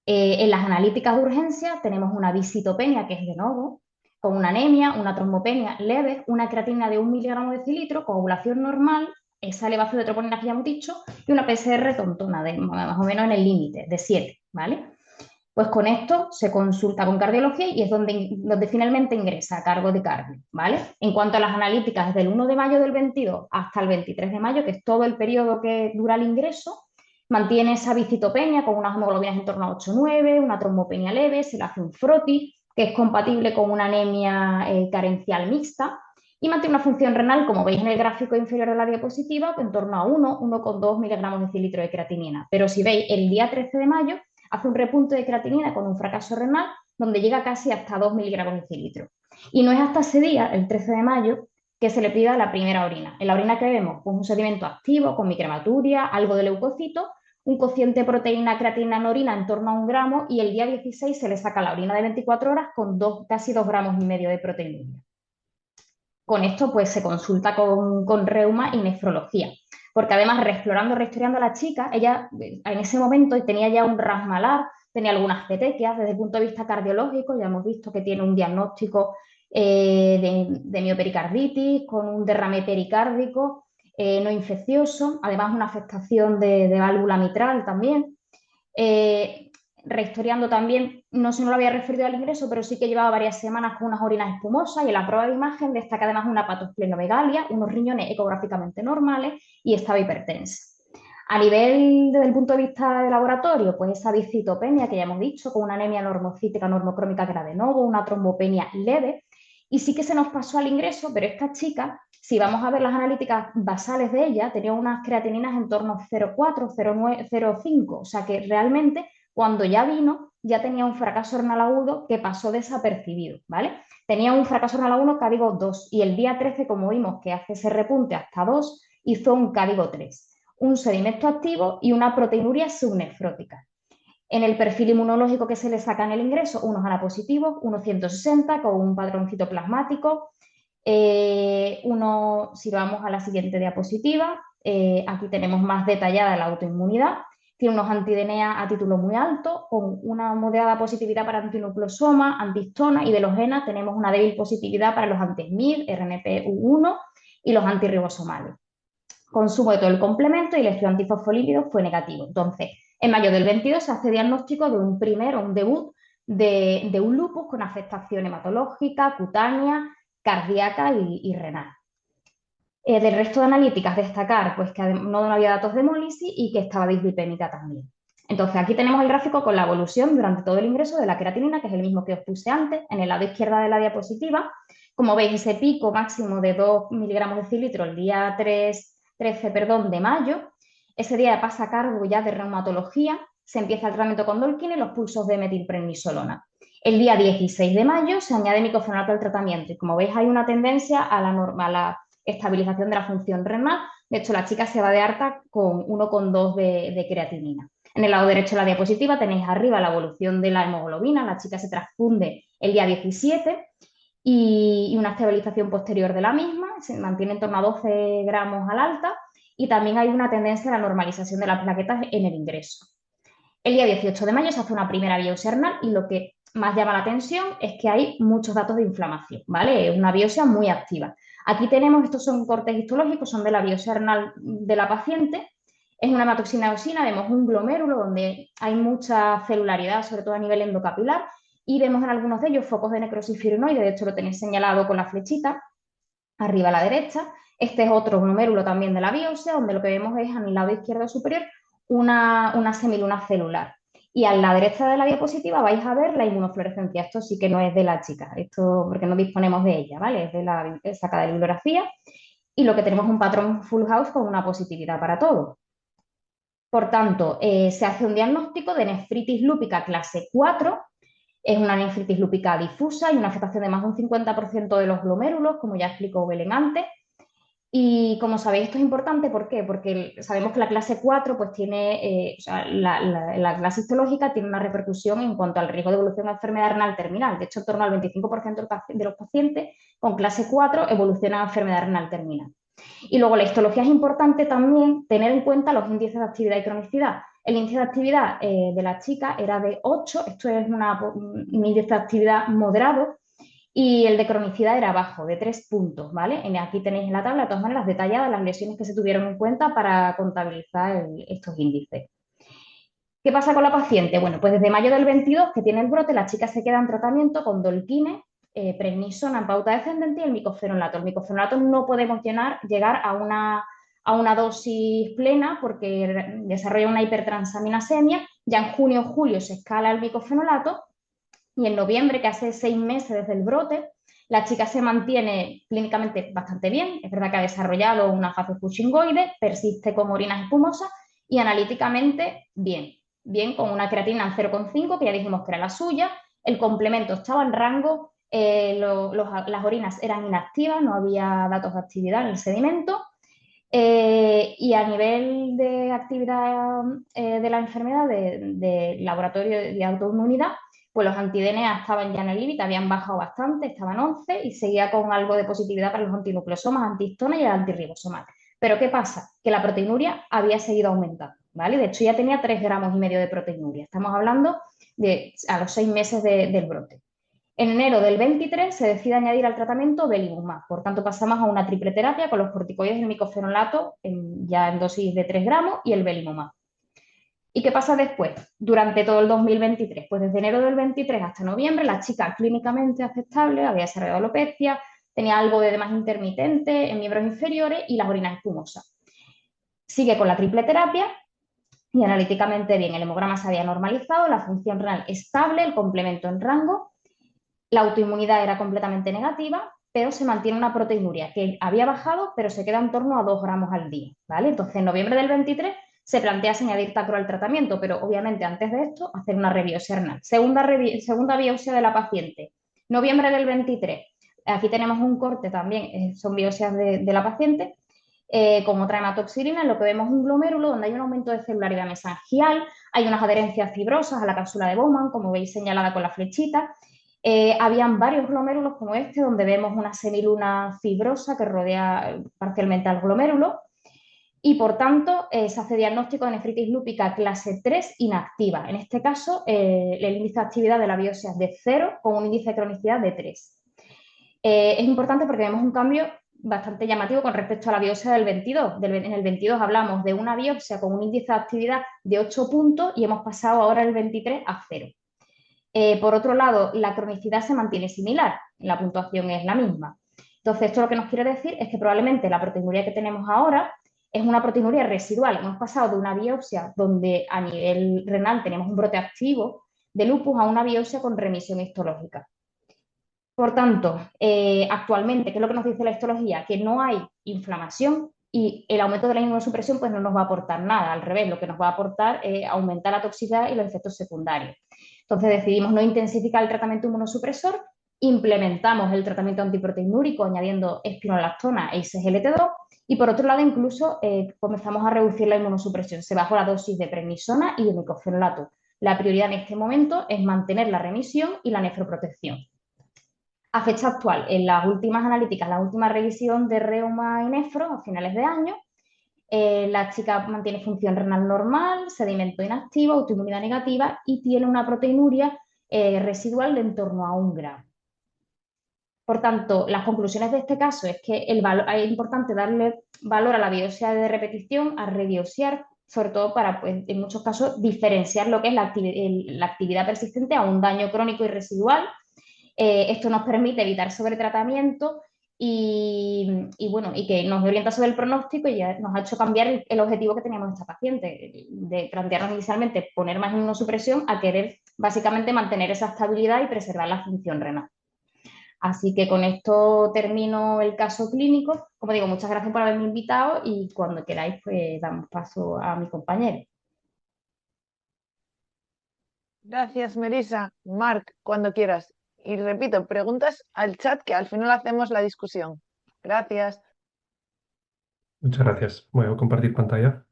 En las analíticas de urgencia tenemos una bisitopenia, que es de novo, con una anemia, una trombopenia leve, una creatinina de 1 miligramo de decilitro, coagulación normal, esa elevación de troponinas que ya hemos dicho, y una PCR tontona, más o menos en el límite, de 7, ¿vale? Pues con esto se consulta con cardiología y es donde finalmente ingresa a cargo de cardio, ¿vale? En cuanto a las analíticas, desde el 1 de mayo del 22 hasta el 23 de mayo, que es todo el periodo que dura el ingreso, mantiene esa bicitopenia con unas hemoglobinas en torno a 8-9, una trombopenia leve, se le hace un froti, que es compatible con una anemia carencial mixta, y mantiene una función renal, como veis en el gráfico inferior de la diapositiva, en torno a 1,2 miligramos de decilitro de creatinina. Pero si veis, el día 13 de mayo hace un repunte de creatinina con un fracaso renal, donde llega casi hasta 2 miligramos de decilitro. Y no es hasta ese día, el 13 de mayo, que se le pida la primera orina. En la orina que vemos, pues un sedimento activo con micromaturia, algo de leucocito, un cociente de proteína creatinina en orina en torno a 1 gramo y el día 16 se le saca la orina de 24 horas con casi 2,5 gramos de proteína. Con esto pues se consulta con reuma y nefrología, porque además reexplorando, rehistoriando a la chica, ella en ese momento tenía ya un RAS malar, tenía algunas petequias desde el punto de vista cardiológico, ya hemos visto que tiene un diagnóstico de miopericarditis con un derrame pericárdico no infeccioso, además una afectación de válvula mitral también. Rehistoriando también, no sé, no lo había referido al ingreso, pero sí que llevaba varias semanas con unas orinas espumosas y en la prueba de imagen destaca además una patosplenomegalia, unos riñones ecográficamente normales y estaba hipertensa. A nivel, desde el punto de vista de laboratorio, pues esa biscitopenia que ya hemos dicho, con una anemia normocítica, normocrómica que era de novo, una trombopenia leve, y sí que se nos pasó al ingreso, pero esta chica, si vamos a ver las analíticas basales de ella, tenía unas creatininas en torno a 0,4, 0,9, 0,5, o sea que realmente cuando ya vino, ya tenía un fracaso renal agudo que pasó desapercibido, ¿vale? Tenía un fracaso renal agudo código 2 y el día 13, como vimos que hace ese repunte hasta 2, hizo un código 3, un sedimento activo y una proteinuria subnefrótica. En el perfil inmunológico que se le saca en el ingreso, unos ANA positivos, unos 160 con un patrón citoplasmático. Si vamos a la siguiente diapositiva, aquí tenemos más detallada la autoinmunidad. Tiene unos anti-DNA a título muy alto, con una moderada positividad para antinucleosoma, antihistona, y de los GENA tenemos una débil positividad para los anti-SMID, RNP-U1 y los antirribosomales. Consumo de todo el complemento y el estudio antifosfolípidos fue negativo. Entonces, en mayo del 22 se hace diagnóstico de un debut de un lupus con afectación hematológica, cutánea, cardíaca y renal. Del resto de analíticas, destacar pues, que no había datos de hemólisis y que estaba dislipémica también. Entonces, aquí tenemos el gráfico con la evolución durante todo el ingreso de la creatinina, que es el mismo que os puse antes, en el lado izquierdo de la diapositiva. Como veis, ese pico máximo de 2 miligramos de decilitro el día 13 de mayo. Ese día pasa a cargo ya de reumatología, se empieza el tratamiento con Dolquina y los pulsos de metilprednisolona. El día 16 de mayo se añade micofenonato al tratamiento y como veis hay una tendencia a la estabilización de la función renal. De hecho, la chica se va de alta con 1,2 de creatinina. En el lado derecho de la diapositiva tenéis arriba la evolución de la hemoglobina. La chica se transfunde el día 17 y una estabilización posterior de la misma. Se mantiene en torno a 12 gramos al alta y también hay una tendencia a la normalización de las plaquetas en el ingreso. El día 18 de mayo se hace una primera biopsia renal y lo que más llama la atención es que hay muchos datos de inflamación, ¿vale? Es una biopsia muy activa. Aquí tenemos, estos son cortes histológicos, son de la biopsia renal de la paciente. Es una hematoxina eosina, vemos un glomérulo donde hay mucha celularidad, sobre todo a nivel endocapilar, y vemos en algunos de ellos focos de necrosis firinoide, de hecho lo tenéis señalado con la flechita, arriba a la derecha. Este es otro glomérulo también de la biopsia, donde lo que vemos es en el lado izquierdo superior una semiluna celular. Y a la derecha de la diapositiva vais a ver la inmunofluorescencia. Esto sí que no es de la chica, esto porque no disponemos de ella, ¿vale? Es de la sacada de bibliografía. Y lo que tenemos es un patrón full house con una positividad para todo. Por tanto, se hace un diagnóstico de nefritis lúpica clase 4. Es una nefritis lúpica difusa y una afectación de más de un 50% de los glomérulos, como ya explicó Belén antes. Y como sabéis, esto es importante, ¿por qué? Porque sabemos que la clase 4 pues tiene, la clase histológica tiene una repercusión en cuanto al riesgo de evolución a enfermedad renal terminal. De hecho, en torno al 25% de los pacientes con clase 4 evolucionan a enfermedad renal terminal. Y luego la histología es importante también tener en cuenta los índices de actividad y cronicidad. El índice de actividad de la chica era de 8, esto es un índice de actividad moderado, y el de cronicidad era bajo, de 3 puntos, ¿vale? Aquí tenéis en la tabla, de todas maneras, detalladas las lesiones que se tuvieron en cuenta para contabilizar estos índices. ¿Qué pasa con la paciente? Bueno, pues desde mayo del 22, que tiene el brote, la chica se queda en tratamiento con Dolquine, prednisona en pauta descendente y el micofenolato. El micofenolato no podemos llegar a una dosis plena porque desarrolla una hipertransaminasemia. Ya en junio o julio se escala el micofenolato y en noviembre, que hace 6 meses desde el brote, la chica se mantiene clínicamente bastante bien. Es verdad que ha desarrollado una fase cushingoide, persiste con orinas espumosas y analíticamente bien. Bien, con una creatina en 0,5, que ya dijimos que era la suya. El complemento estaba en rango, las orinas eran inactivas, no había datos de actividad en el sedimento. Y a nivel de actividad de la enfermedad, de laboratorio de autoinmunidad, pues los anti-DNA estaban ya en el límite, habían bajado bastante, estaban 11 y seguía con algo de positividad para los antinucleosomas, antihistona y el antirribosomal. Pero ¿qué pasa? Que la proteinuria había seguido aumentando, ¿vale? De hecho ya tenía 3,5 gramos de proteinuria. Estamos hablando de a los 6 meses del brote. En enero del 23 se decide añadir al tratamiento belimumab. Por tanto, pasamos a una triple terapia con los corticoides y el micofenolato ya en dosis de 3 gramos y el belimumab. ¿Y qué pasa después? Durante todo el 2023, pues desde enero del 23 hasta noviembre, la chica clínicamente aceptable, había desarrollado alopecia, tenía algo de edema intermitente en miembros inferiores y las orinas espumosas. Sigue con la triple terapia y analíticamente bien, el hemograma se había normalizado, la función renal estable, el complemento en rango, la autoinmunidad era completamente negativa, pero se mantiene una proteinuria que había bajado, pero se queda en torno a 2 gramos al día, ¿vale? Entonces, en noviembre del 23 se plantea añadir tacro al tratamiento, pero obviamente antes de esto hacer una rebiopsia renal. Segunda biopsia de la paciente, noviembre del 23. Aquí tenemos un corte también, son biopsias de la paciente, con otra hematoxilina, en lo que vemos un glomérulo donde hay un aumento de celularidad mesangial, hay unas adherencias fibrosas a la cápsula de Bowman, como veis señalada con la flechita. Habían varios glomérulos como este, donde vemos una semiluna fibrosa que rodea parcialmente al glomérulo y, por tanto, se hace diagnóstico de nefritis lúpica clase 3 inactiva. En este caso, el índice de actividad de la biopsia es de 0 con un índice de cronicidad de 3. Es importante porque vemos un cambio bastante llamativo con respecto a la biopsia del 22. En el 22 hablamos de una biopsia con un índice de actividad de 8 puntos y hemos pasado ahora el 23 a 0. Por otro lado, la cronicidad se mantiene similar, la puntuación es la misma. Entonces, esto lo que nos quiere decir es que probablemente la proteinuria que tenemos ahora es una proteinuria residual. Hemos pasado de una biopsia donde a nivel renal tenemos un brote activo de lupus a una biopsia con remisión histológica. Por tanto, actualmente, ¿qué es lo que nos dice la histología? Que no hay inflamación y el aumento de la inmunosupresión pues, no nos va a aportar nada. Al revés, lo que nos va a aportar es aumentar la toxicidad y los efectos secundarios. Entonces decidimos no intensificar el tratamiento inmunosupresor, implementamos el tratamiento antiproteinúrico añadiendo espinolactona e ISGLT2 y por otro lado incluso comenzamos a reducir la inmunosupresión. Se bajó la dosis de prednisona y de micofenolato. La prioridad en este momento es mantener la remisión y la nefroprotección. A fecha actual, en las últimas analíticas, la última revisión de reuma y nefro a finales de año, la chica mantiene función renal normal, sedimento inactivo, autoinmunidad negativa y tiene una proteinuria residual de en torno a 1 gramo. Por tanto, las conclusiones de este caso es que es importante darle valor a la biopsia de repetición, a rebiopsiar, sobre todo para, pues, en muchos casos, diferenciar lo que es la actividad persistente a un daño crónico y residual. Esto nos permite evitar sobretratamiento y que nos orienta sobre el pronóstico y ya nos ha hecho cambiar el objetivo que teníamos en esta paciente, de plantearnos inicialmente poner más inmunosupresión a querer básicamente mantener esa estabilidad y preservar la función renal. Así que con esto termino el caso clínico. Como digo, muchas gracias por haberme invitado y cuando queráis pues damos paso a mi compañero. Gracias, Melissa. Marc, cuando quieras. Y repito, preguntas al chat que al final hacemos la discusión. Gracias. Muchas gracias. Voy a compartir pantalla.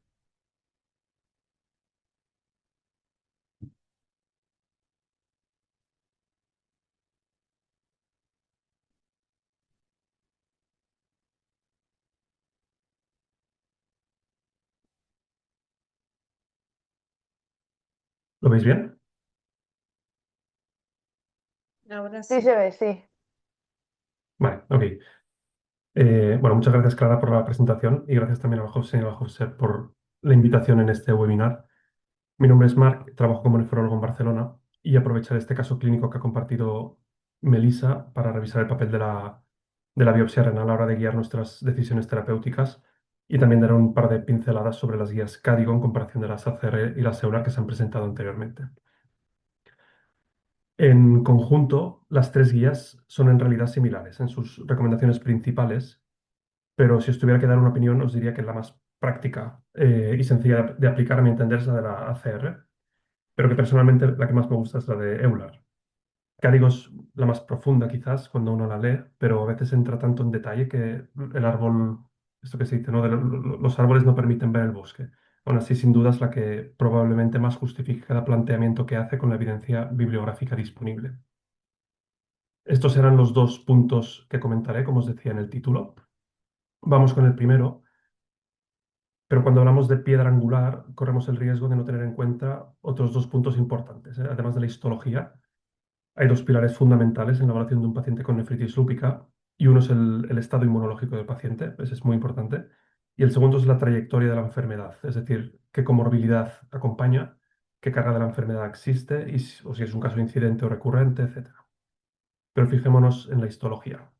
¿Lo veis bien? Ahora Sí, sí. se ve, sí. Vale, ok. Bueno, muchas gracias, Clara, por la presentación y gracias también a José y a José por la invitación en este webinar. Mi nombre es Marc, trabajo como nefrólogo en Barcelona y aprovecharé este caso clínico que ha compartido Melissa para revisar el papel de la biopsia renal a la hora de guiar nuestras decisiones terapéuticas y también daré un par de pinceladas sobre las guías CADIGO en comparación de las ACR y las EULAR que se han presentado anteriormente. En conjunto, las tres guías son en realidad similares en sus recomendaciones principales, pero si os tuviera que dar una opinión, os diría que la más práctica y sencilla de aplicar, a mi entender, es la de la ACR, pero que personalmente la que más me gusta es la de EULAR. Cádigo es la más profunda quizás cuando uno la lee, pero a veces entra tanto en detalle que el árbol, esto que se dice, ¿no? Los árboles no permiten ver el bosque. Aún así, sin duda es la que probablemente más justifica cada planteamiento que hace con la evidencia bibliográfica disponible. Estos eran los dos puntos que comentaré, como os decía en el título. Vamos con el primero, pero cuando hablamos de piedra angular, corremos el riesgo de no tener en cuenta otros dos puntos importantes, además de la histología. Hay dos pilares fundamentales en la evaluación de un paciente con nefritis lúpica y uno es el estado inmunológico del paciente, ese es muy importante, y el segundo es la trayectoria de la enfermedad, es decir, qué comorbilidad acompaña, qué carga de la enfermedad existe o si es un caso incidente o recurrente, etc. Pero fijémonos en la histología.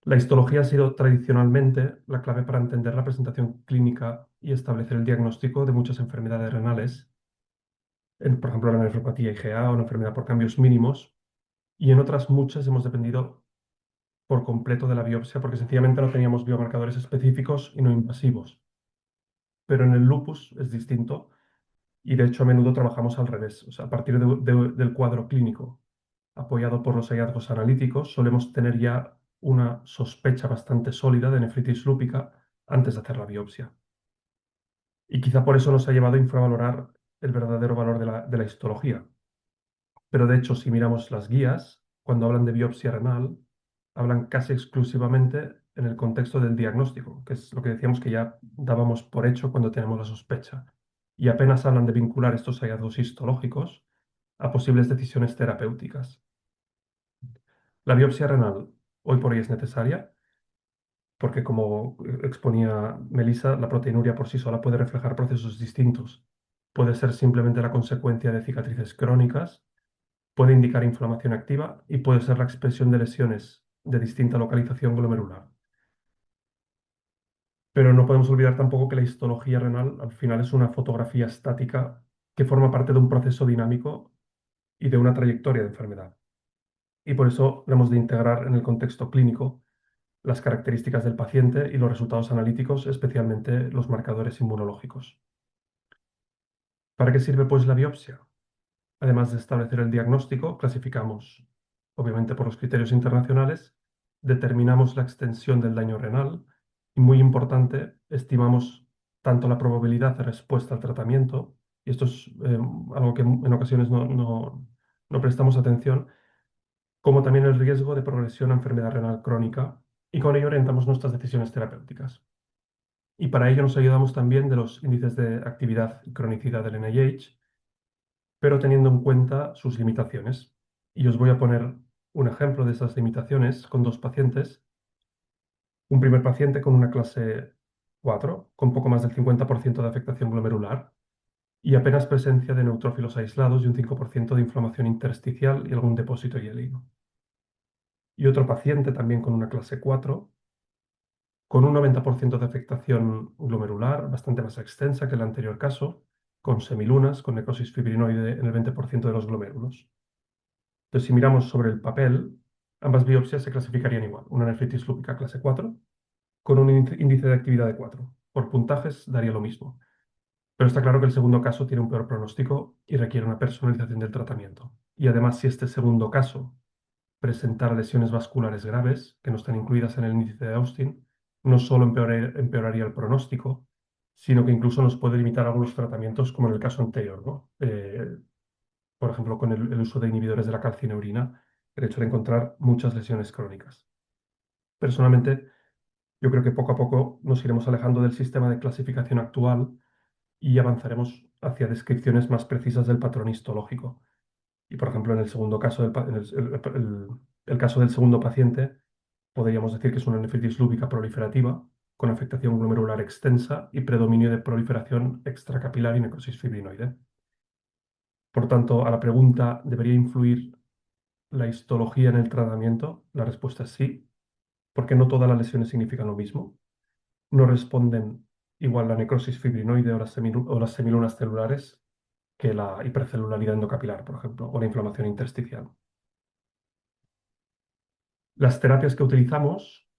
La histología ha sido tradicionalmente la clave para entender la presentación clínica y establecer el diagnóstico de muchas enfermedades renales, por ejemplo, la nefropatía IgA o una enfermedad por cambios mínimos, y en otras muchas hemos dependido por completo de la biopsia porque sencillamente no teníamos biomarcadores específicos y no invasivos. Pero en el lupus es distinto y de hecho a menudo trabajamos al revés. O sea, a partir del cuadro clínico apoyado por los hallazgos analíticos, solemos tener ya una sospecha bastante sólida de nefritis lúpica antes de hacer la biopsia. Y quizá por eso nos ha llevado a infravalorar el verdadero valor de la histología. Pero de hecho, si miramos las guías, cuando hablan de biopsia renal, hablan casi exclusivamente en el contexto del diagnóstico, que es lo que decíamos que ya dábamos por hecho cuando tenemos la sospecha. Y apenas hablan de vincular estos hallazgos histológicos a posibles decisiones terapéuticas. La biopsia renal hoy por hoy es necesaria porque, como exponía Melissa, la proteinuria por sí sola puede reflejar procesos distintos. Puede ser simplemente la consecuencia de cicatrices crónicas, puede indicar inflamación activa y puede ser la expresión de lesiones de distinta localización glomerular. Pero no podemos olvidar tampoco que la histología renal al final es una fotografía estática que forma parte de un proceso dinámico y de una trayectoria de enfermedad. Y por eso debemos de integrar en el contexto clínico las características del paciente y los resultados analíticos, especialmente los marcadores inmunológicos. ¿Para qué sirve pues la biopsia? Además de establecer el diagnóstico, clasificamos, obviamente por los criterios internacionales, determinamos la extensión del daño renal y, muy importante, estimamos tanto la probabilidad de respuesta al tratamiento, y esto es algo que en ocasiones no prestamos atención, como también el riesgo de progresión a enfermedad renal crónica, y con ello orientamos nuestras decisiones terapéuticas. Y para ello nos ayudamos también de los índices de actividad y cronicidad del NIH, pero teniendo en cuenta sus limitaciones. Y os voy a poner un ejemplo de esas limitaciones con dos pacientes. Un primer paciente con una clase 4, con poco más del 50% de afectación glomerular y apenas presencia de neutrófilos aislados y un 5% de inflamación intersticial y algún depósito hielino. Y otro paciente también con una clase 4, con un 90% de afectación glomerular, bastante más extensa que el anterior caso, con semilunas, con necrosis fibrinoide en el 20% de los glomérulos. Entonces, si miramos sobre el papel, ambas biopsias se clasificarían igual. Una nefritis lúpica clase 4 con un índice de actividad de 4. Por puntajes daría lo mismo. Pero está claro que el segundo caso tiene un peor pronóstico y requiere una personalización del tratamiento. Y además, si este segundo caso presentara lesiones vasculares graves, que no están incluidas en el índice de Austin, no solo empeoraría el pronóstico, sino que incluso nos puede limitar algunos tratamientos, como en el caso anterior, ¿no? Por ejemplo, con el uso de inhibidores de la calcineurina, el hecho de encontrar muchas lesiones crónicas. Personalmente, yo creo que poco a poco nos iremos alejando del sistema de clasificación actual y avanzaremos hacia descripciones más precisas del patrón histológico. Y, por ejemplo, en el segundo caso, el caso del segundo paciente, podríamos decir que es una nefritis lúpica proliferativa con afectación glomerular extensa y predominio de proliferación extracapilar y necrosis fibrinoide. Por tanto, a la pregunta, ¿debería influir la histología en el tratamiento? La respuesta es sí, porque no todas las lesiones significan lo mismo. No responden igual la necrosis fibrinoide o las semilunas celulares que la hipercelularidad endocapilar, por ejemplo, o la inflamación intersticial. Las terapias que utilizamos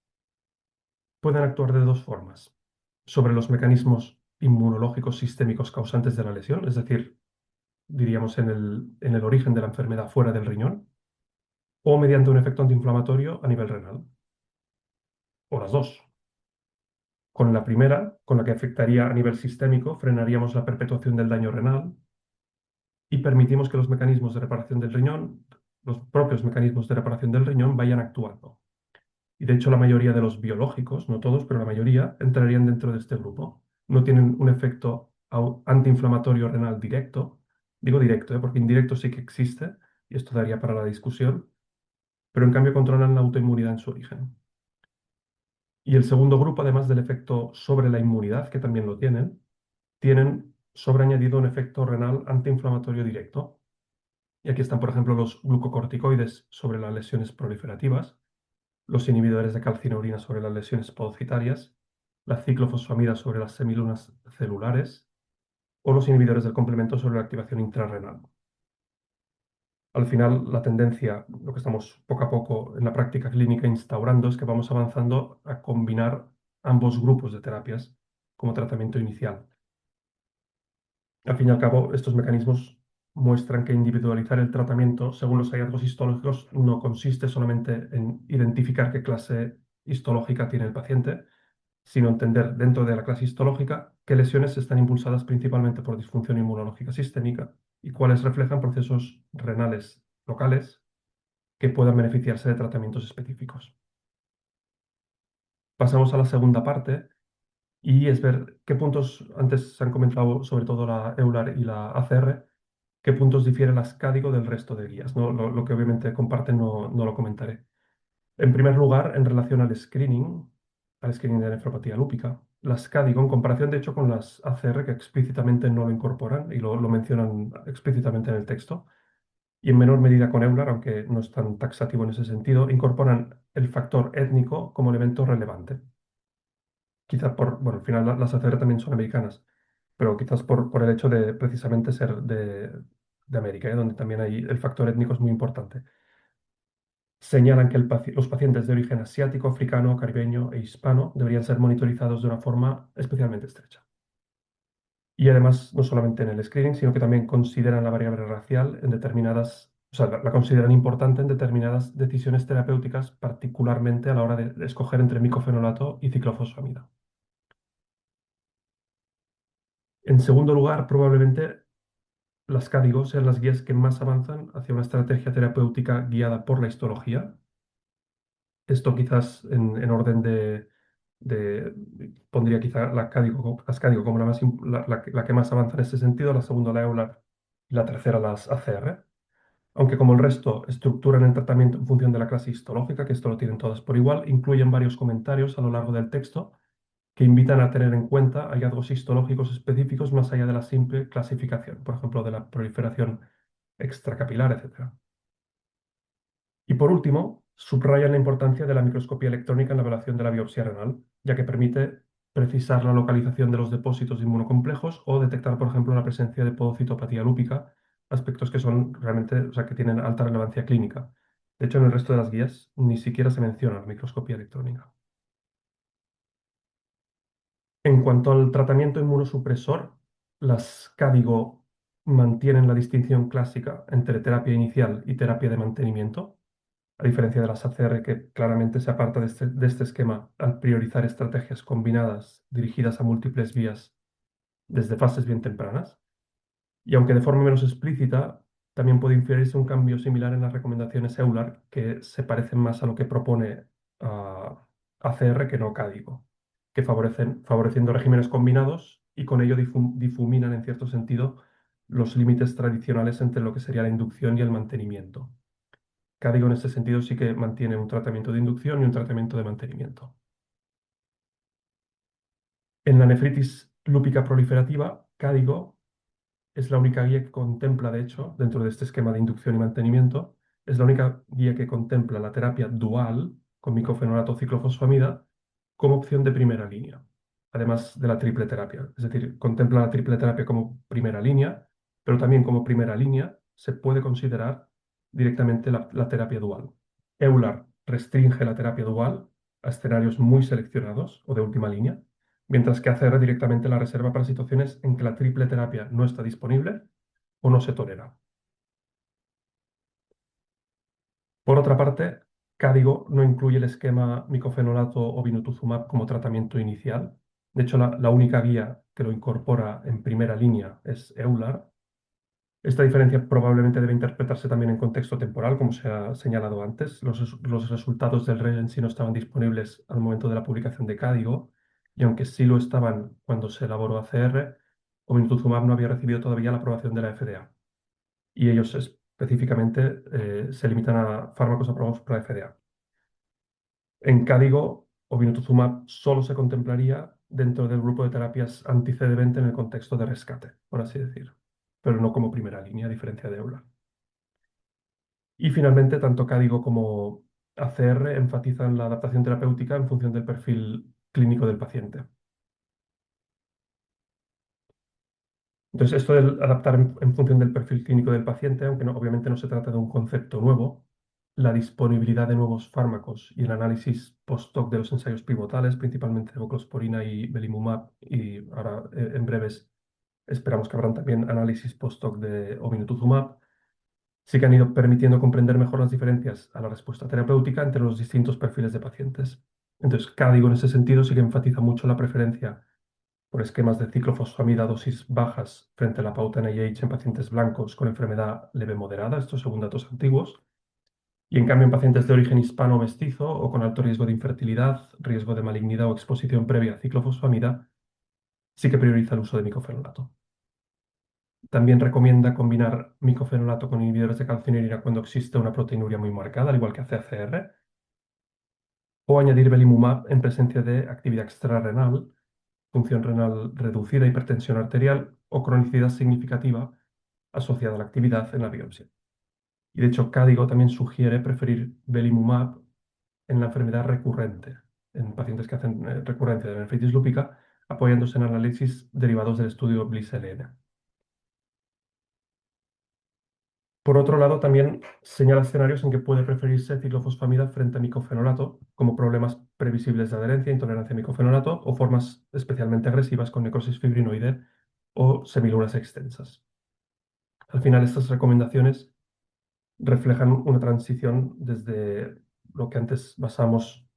pueden actuar de dos formas: sobre los mecanismos inmunológicos sistémicos causantes de la lesión, es decir, diríamos en el origen de la enfermedad fuera del riñón, o mediante un efecto antiinflamatorio a nivel renal, o las dos. Con la primera, con la que afectaría a nivel sistémico, frenaríamos la perpetuación del daño renal y permitimos que los mecanismos de reparación del riñón, los propios mecanismos de reparación del riñón, vayan actuando. Y de hecho la mayoría de los biológicos, no todos, pero la mayoría, entrarían dentro de este grupo. No tienen un efecto antiinflamatorio renal directo. Digo directo, porque indirecto sí que existe, y esto daría para la discusión, pero en cambio controlan la autoinmunidad en su origen. Y el segundo grupo, además del efecto sobre la inmunidad, que también lo tienen sobreañadido un efecto renal antiinflamatorio directo. Y aquí están, por ejemplo, los glucocorticoides sobre las lesiones proliferativas, los inhibidores de calcinurina sobre las lesiones podocitarias, la ciclofosfamida sobre las semilunas celulares o los inhibidores del complemento sobre la activación intrarrenal. Al final, la tendencia, lo que estamos poco a poco en la práctica clínica instaurando, es que vamos avanzando a combinar ambos grupos de terapias como tratamiento inicial. Al fin y al cabo, estos mecanismos muestran que individualizar el tratamiento según los hallazgos histológicos no consiste solamente en identificar qué clase histológica tiene el paciente, sino entender dentro de la clase histológica qué lesiones están impulsadas principalmente por disfunción inmunológica sistémica y cuáles reflejan procesos renales locales que puedan beneficiarse de tratamientos específicos. Pasamos a la segunda parte y es ver qué puntos, antes se han comentado sobre todo la EULAR y la ACR, qué puntos difiere las CADIGO del resto de guías, ¿no? Lo que obviamente comparten no lo comentaré. En primer lugar, en relación al screening de nefropatía lúpica, las CADIGO, en comparación de hecho con las ACR, que explícitamente no lo incorporan y lo mencionan explícitamente en el texto, y en menor medida con EULAR, aunque no es tan taxativo en ese sentido, incorporan el factor étnico como elemento relevante. Quizás bueno, al final las ACR también son americanas, pero quizás por el hecho de precisamente ser de América, donde también hay el factor étnico es muy importante. Señalan que los pacientes de origen asiático, africano, caribeño e hispano deberían ser monitorizados de una forma especialmente estrecha. Y además, no solamente en el screening, sino que también consideran la variable racial en determinadas, o sea, la consideran importante en determinadas decisiones terapéuticas, particularmente a la hora de escoger entre micofenolato y ciclofosfamida. En segundo lugar, probablemente las CADIGO sean las guías que más avanzan hacia una estrategia terapéutica guiada por la histología. Esto quizás en orden pondría quizá las CADIGO como la que más avanza en ese sentido, la segunda la EULAR y la tercera las ACR. Aunque como el resto estructuran el tratamiento en función de la clase histológica, que esto lo tienen todas por igual, incluyen varios comentarios a lo largo del texto que invitan a tener en cuenta hallazgos histológicos específicos más allá de la simple clasificación, por ejemplo, de la proliferación extracapilar, etc. Y por último, subrayan la importancia de la microscopía electrónica en la evaluación de la biopsia renal, ya que permite precisar la localización de los depósitos inmunocomplejos o detectar, por ejemplo, la presencia de podocitopatía lúpica, aspectos que son realmente, o sea, que tienen alta relevancia clínica. De hecho, en el resto de las guías ni siquiera se menciona la microscopía electrónica. En cuanto al tratamiento inmunosupresor, las CADIGO mantienen la distinción clásica entre terapia inicial y terapia de mantenimiento, a diferencia de las ACR que claramente se aparta de este esquema al priorizar estrategias combinadas dirigidas a múltiples vías desde fases bien tempranas. Y aunque de forma menos explícita, también puede inferirse un cambio similar en las recomendaciones EULAR que se parecen más a lo que propone ACR que no CADIGO, que favoreciendo regímenes combinados y con ello difuminan en cierto sentido los límites tradicionales entre lo que sería la inducción y el mantenimiento. CADIGO en este sentido sí que mantiene un tratamiento de inducción y un tratamiento de mantenimiento. En la nefritis lúpica proliferativa, CADIGO es la única guía que contempla, de hecho, dentro de este esquema de inducción y mantenimiento, es la única guía que contempla la terapia dual con micofenolato o ciclofosfamida como opción de primera línea, además de la triple terapia. Es decir, contempla la triple terapia como primera línea, pero también como primera línea se puede considerar directamente la terapia dual. EULAR restringe la terapia dual a escenarios muy seleccionados o de última línea, mientras que ACR directamente la reserva para situaciones en que la triple terapia no está disponible o no se tolera. Por otra parte, CADIGO no incluye el esquema micofenolato o vinotuzumab como tratamiento inicial. De hecho, la única guía que lo incorpora en primera línea es EULAR. Esta diferencia probablemente debe interpretarse también en contexto temporal, como se ha señalado antes. Los resultados del REGENCY no estaban disponibles al momento de la publicación de CADIGO, y aunque sí lo estaban cuando se elaboró ACR, obinutuzumab no había recibido todavía la aprobación de la FDA. Y ellos específicamente se limitan a fármacos aprobados por la FDA. En CADIGO, obinutuzumab solo se contemplaría dentro del grupo de terapias anti-CD20 en el contexto de rescate, por así decir, pero no como primera línea, a diferencia de EULAR. Y finalmente, tanto CADIGO como ACR enfatizan la adaptación terapéutica en función del perfil clínico del paciente. Entonces, esto de adaptar en función del perfil clínico del paciente, aunque obviamente no se trata de un concepto nuevo, la disponibilidad de nuevos fármacos y el análisis post-hoc de los ensayos pivotales, principalmente de voclosporina y belimumab, y ahora en breves esperamos que habrán también análisis post-hoc de obinutuzumab, sí que han ido permitiendo comprender mejor las diferencias a la respuesta terapéutica entre los distintos perfiles de pacientes. Entonces, Cádigo en ese sentido sí que enfatiza mucho la preferencia por esquemas de ciclofosfamida a dosis bajas frente a la pauta NIH en pacientes blancos con enfermedad leve moderada, estos según datos antiguos, y en cambio en pacientes de origen hispano o mestizo o con alto riesgo de infertilidad, riesgo de malignidad o exposición previa a ciclofosfamida, sí que prioriza el uso de micofenolato. También recomienda combinar micofenolato con inhibidores de calcineuria cuando existe una proteinuria muy marcada, al igual que hace ACR, o añadir belimumab en presencia de actividad extrarrenal, función renal reducida, hipertensión arterial o cronicidad significativa asociada a la actividad en la biopsia. Y de hecho, Cádigo también sugiere preferir belimumab en la enfermedad recurrente, en pacientes que hacen recurrencia de la nefritis lúpica, apoyándose en análisis derivados del estudio BLISS-LN. Por otro lado, también señala escenarios en que puede preferirse ciclofosfamida frente a micofenolato, como problemas previsibles de adherencia, intolerancia a micofenolato o formas especialmente agresivas con necrosis fibrinoide o semilunas extensas. Al final, estas recomendaciones reflejan una transición desde lo que antes basamos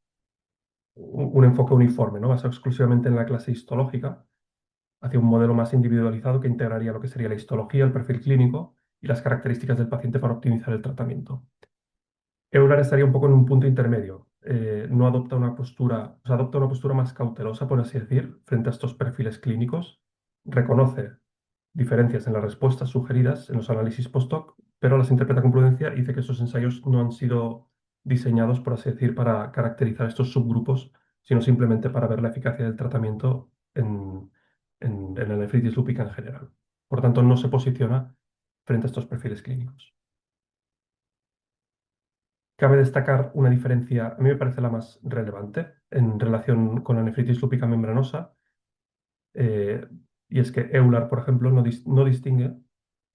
un enfoque uniforme, ¿no? Basado exclusivamente en la clase histológica, hacia un modelo más individualizado que integraría lo que sería la histología, el perfil clínico y las características del paciente para optimizar el tratamiento. Euler estaría un poco en un punto intermedio. No adopta una postura, o sea, adopta una postura más cautelosa, por así decir, frente a estos perfiles clínicos. Reconoce diferencias en las respuestas sugeridas en los análisis post-hoc, pero las interpreta con prudencia y dice que estos ensayos no han sido diseñados, por así decir, para caracterizar estos subgrupos, sino simplemente para ver la eficacia del tratamiento en la nefritis lúpica en general. Por tanto, no se posiciona frente a estos perfiles clínicos. Cabe destacar una diferencia, a mí me parece la más relevante en relación con la nefritis lúpica membranosa, y es que Euler, por ejemplo, no distingue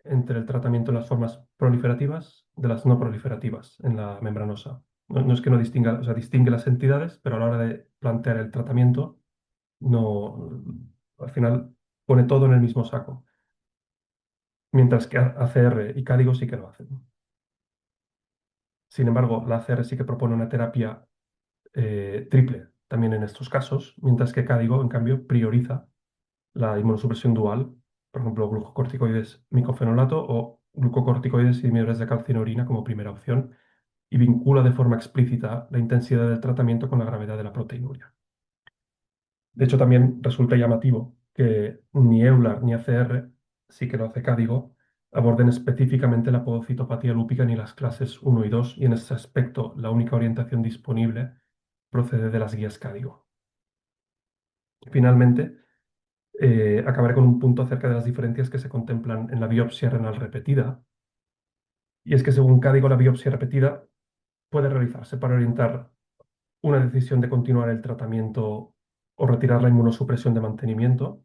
entre el tratamiento en las formas proliferativas de las no proliferativas en la membranosa. No es que no distinga, o sea, distingue las entidades, pero a la hora de plantear el tratamiento, no, al final pone todo en el mismo saco. Mientras que ACR y Cádigo sí que lo hacen. Sin embargo, la ACR sí que propone una terapia triple también en estos casos, mientras que Cádigo, en cambio, prioriza la inmunosupresión dual, por ejemplo, glucocorticoides micofenolato o glucocorticoides inhibidores de calcineuria como primera opción, y vincula de forma explícita la intensidad del tratamiento con la gravedad de la proteinuria. De hecho, también resulta llamativo que ni Euler ni ACR, sí que lo hace Cádigo, aborden específicamente la podocitopatía lúpica ni las clases 1 y 2, y en ese aspecto la única orientación disponible procede de las guías Cádigo. Finalmente, acabaré con un punto acerca de las diferencias que se contemplan en la biopsia renal repetida, y es que según Cádigo la biopsia repetida puede realizarse para orientar una decisión de continuar el tratamiento o retirar la inmunosupresión de mantenimiento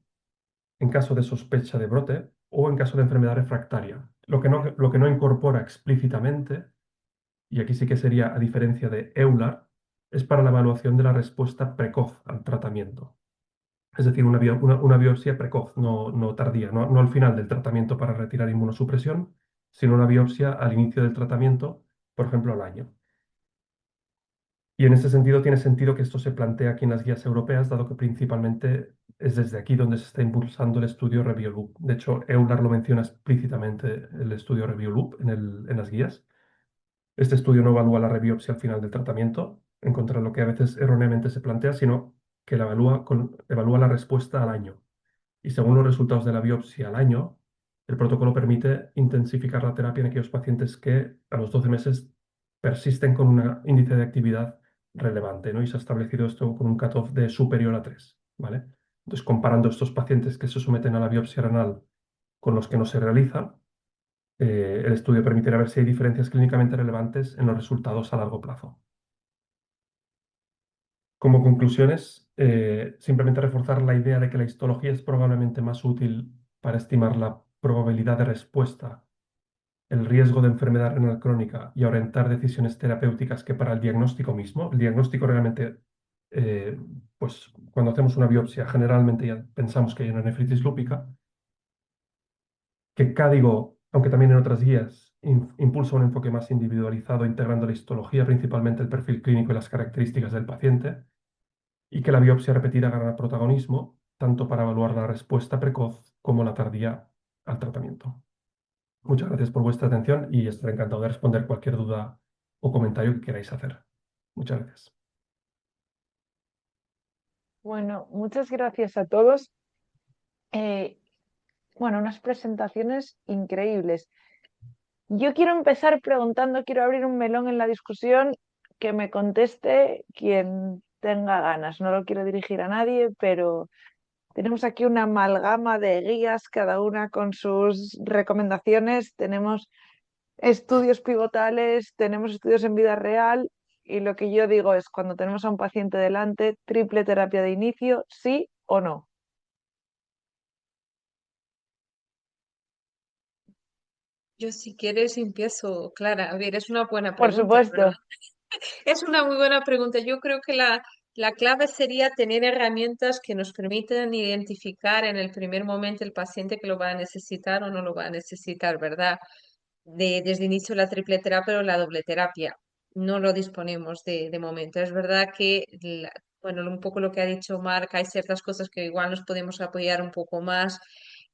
en caso de sospecha de brote o en caso de enfermedad refractaria. Lo que no incorpora explícitamente, y aquí sí que sería a diferencia de Euler, es para la evaluación de la respuesta precoz al tratamiento. Es decir, una biopsia precoz, no tardía, no al final del tratamiento para retirar inmunosupresión, sino una biopsia al inicio del tratamiento, por ejemplo, al año. Y en ese sentido tiene sentido que esto se plantea aquí en las guías europeas, dado que principalmente es desde aquí donde se está impulsando el estudio RevioLoop. De hecho, Euler lo menciona explícitamente el estudio RevioLoop en las guías. Este estudio no evalúa la rebiopsia al final del tratamiento, en contra de lo que a veces erróneamente se plantea, sino que la evalúa la respuesta al año. Y según los resultados de la biopsia al año, el protocolo permite intensificar la terapia en aquellos pacientes que a los 12 meses persisten con un índice de actividad relevante, ¿no? Y se ha establecido esto con un cutoff de superior a 3, ¿vale? Entonces, comparando estos pacientes que se someten a la biopsia renal con los que no se realiza, el estudio permitirá ver si hay diferencias clínicamente relevantes en los resultados a largo plazo. Como conclusiones, simplemente reforzar la idea de que la histología es probablemente más útil para estimar la probabilidad de respuesta, el riesgo de enfermedad renal crónica y orientar decisiones terapéuticas que para el diagnóstico mismo. El diagnóstico realmente, pues cuando hacemos una biopsia, generalmente ya pensamos que hay una nefritis lúpica, que Cádigo, aunque también en otras guías, impulsa un enfoque más individualizado, integrando la histología, principalmente el perfil clínico y las características del paciente, y que la biopsia repetida gana protagonismo, tanto para evaluar la respuesta precoz como la tardía al tratamiento. Muchas gracias por vuestra atención y estaré encantado de responder cualquier duda o comentario que queráis hacer. Muchas gracias. Bueno, muchas gracias a todos. Bueno, unas presentaciones increíbles. Yo quiero empezar preguntando, quiero abrir un melón en la discusión, que me conteste quien tenga ganas. No lo quiero dirigir a nadie, pero tenemos aquí una amalgama de guías, cada una con sus recomendaciones. Tenemos estudios pivotales, tenemos estudios en vida real y lo que yo digo es cuando tenemos a un paciente delante, triple terapia de inicio, sí o no. Yo si quieres empiezo, Clara. A ver, es una buena Por pregunta, ¿verdad? supuesto. Es una muy buena pregunta. Yo creo que la clave sería tener herramientas que nos permitan identificar en el primer momento el paciente que lo va a necesitar o no lo va a necesitar, ¿verdad? Desde inicio la triple terapia o la doble terapia. No lo disponemos de momento. Es verdad que, bueno, un poco lo que ha dicho Marc, hay ciertas cosas que igual nos podemos apoyar un poco más,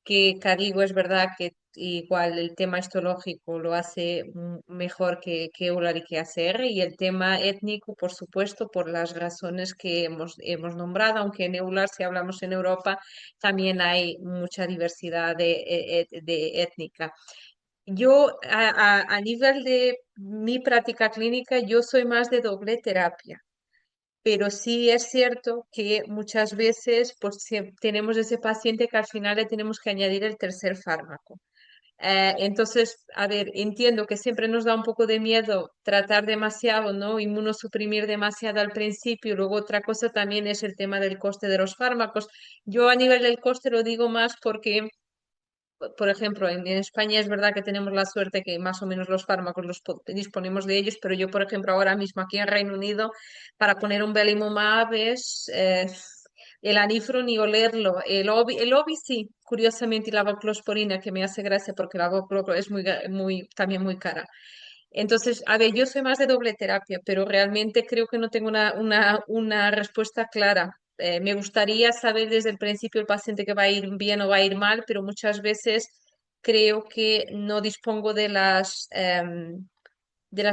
que Cadigo es verdad que igual el tema histológico lo hace mejor que Euler y que ACR, y el tema étnico, por supuesto, por las razones que hemos nombrado, aunque en Euler, si hablamos en Europa, también hay mucha diversidad de étnica. Yo, a nivel de mi práctica clínica, yo soy más de doble terapia, pero sí es cierto que muchas veces pues, tenemos ese paciente que al final le tenemos que añadir el tercer fármaco. Entonces, a ver, entiendo que siempre nos da un poco de miedo tratar demasiado, ¿no? Inmunosuprimir demasiado al principio. Luego otra cosa también es el tema del coste de los fármacos. Yo a nivel del coste lo digo más porque por ejemplo, en España es verdad que tenemos la suerte que más o menos los fármacos disponemos de ellos, pero yo, por ejemplo, ahora mismo aquí en Reino Unido, para poner un Belimumab es el anifro ni olerlo. El Obi sí, curiosamente, y la voclosporina, que me hace gracia porque la voclo es también muy cara. Entonces, a ver, yo soy más de doble terapia, pero realmente creo que no tengo una respuesta clara. Me gustaría saber desde el principio el paciente que va a ir bien o va a ir mal, pero muchas veces creo que no dispongo de las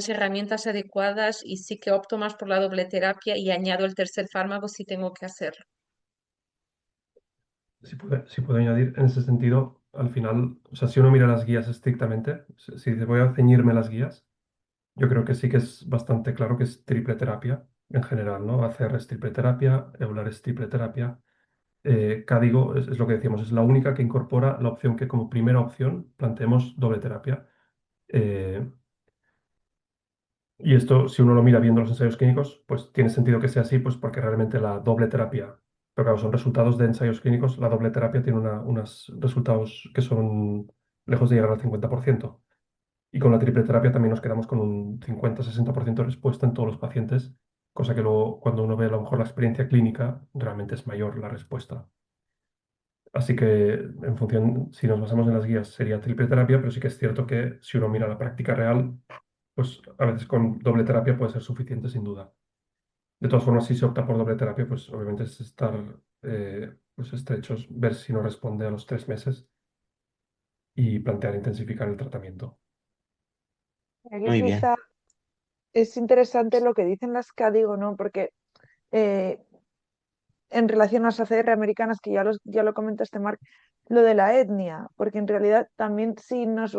herramientas adecuadas y sí que opto más por la doble terapia y añado el tercer fármaco si tengo que hacerlo. Si puedo añadir, en ese sentido, al final, o sea, si uno mira las guías estrictamente, si dice voy a ceñirme las guías, yo creo que sí que es bastante claro que es triple terapia en general, ¿no? ACR es triple terapia, Euler es triple terapia. Cádigo es lo que decíamos, es la única que incorpora la opción que como primera opción planteemos doble terapia. Eh, y esto, si uno lo mira viendo los ensayos clínicos, pues tiene sentido que sea así, pues porque realmente la doble terapia, pero claro, son resultados de ensayos clínicos, la doble terapia tiene unos resultados que son lejos de llegar al 50%. Y con la triple terapia también nos quedamos con un 50-60% de respuesta en todos los pacientes, cosa que luego cuando uno ve a lo mejor la experiencia clínica, realmente es mayor la respuesta. Así que en función, si nos basamos en las guías, sería triple terapia, pero sí que es cierto que si uno mira la práctica real, pues a veces con doble terapia puede ser suficiente sin duda. De todas formas, si se opta por doble terapia, pues obviamente es estar pues estrechos, ver si no responde a los 3 meses y plantear intensificar el tratamiento. Aquí Muy bien. quizá es interesante lo que dicen las CADIGO, ¿no? Porque eh, en relación a las ACR americanas, que ya lo comentaste, Marc, lo de la etnia, porque en realidad también si nos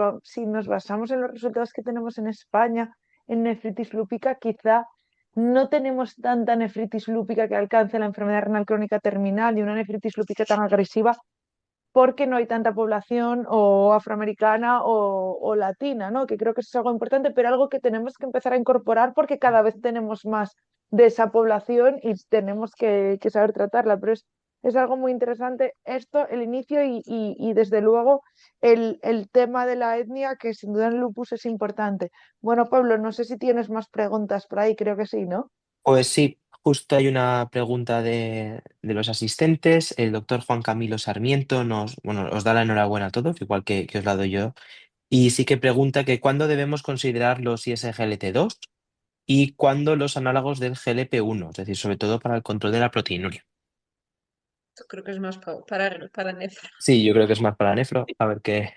basamos en los resultados que tenemos en España en nefritis lúpica, quizá no tenemos tanta nefritis lúpica que alcance la enfermedad renal crónica terminal y una nefritis lúpica tan agresiva porque no hay tanta población o afroamericana o latina, ¿no? Que creo que eso es algo importante, pero algo que tenemos que empezar a incorporar porque cada vez tenemos más de esa población y tenemos que saber tratarla, pero es algo muy interesante esto, el inicio y desde luego el tema de la etnia, que sin duda en lupus es importante. Bueno, Pablo, no sé si tienes más preguntas por ahí, creo que sí, ¿no? Pues sí, justo hay una pregunta de los asistentes. El doctor Juan Camilo Sarmiento bueno, os da la enhorabuena a todos, igual que os la doy yo. Y sí que pregunta que cuándo debemos considerar los ISGLT2 y cuándo los análogos del GLP-1, es decir, sobre todo para el control de la proteinuria. Esto creo que es más para nefro. Sí, yo creo que es más para nefro. A ver qué.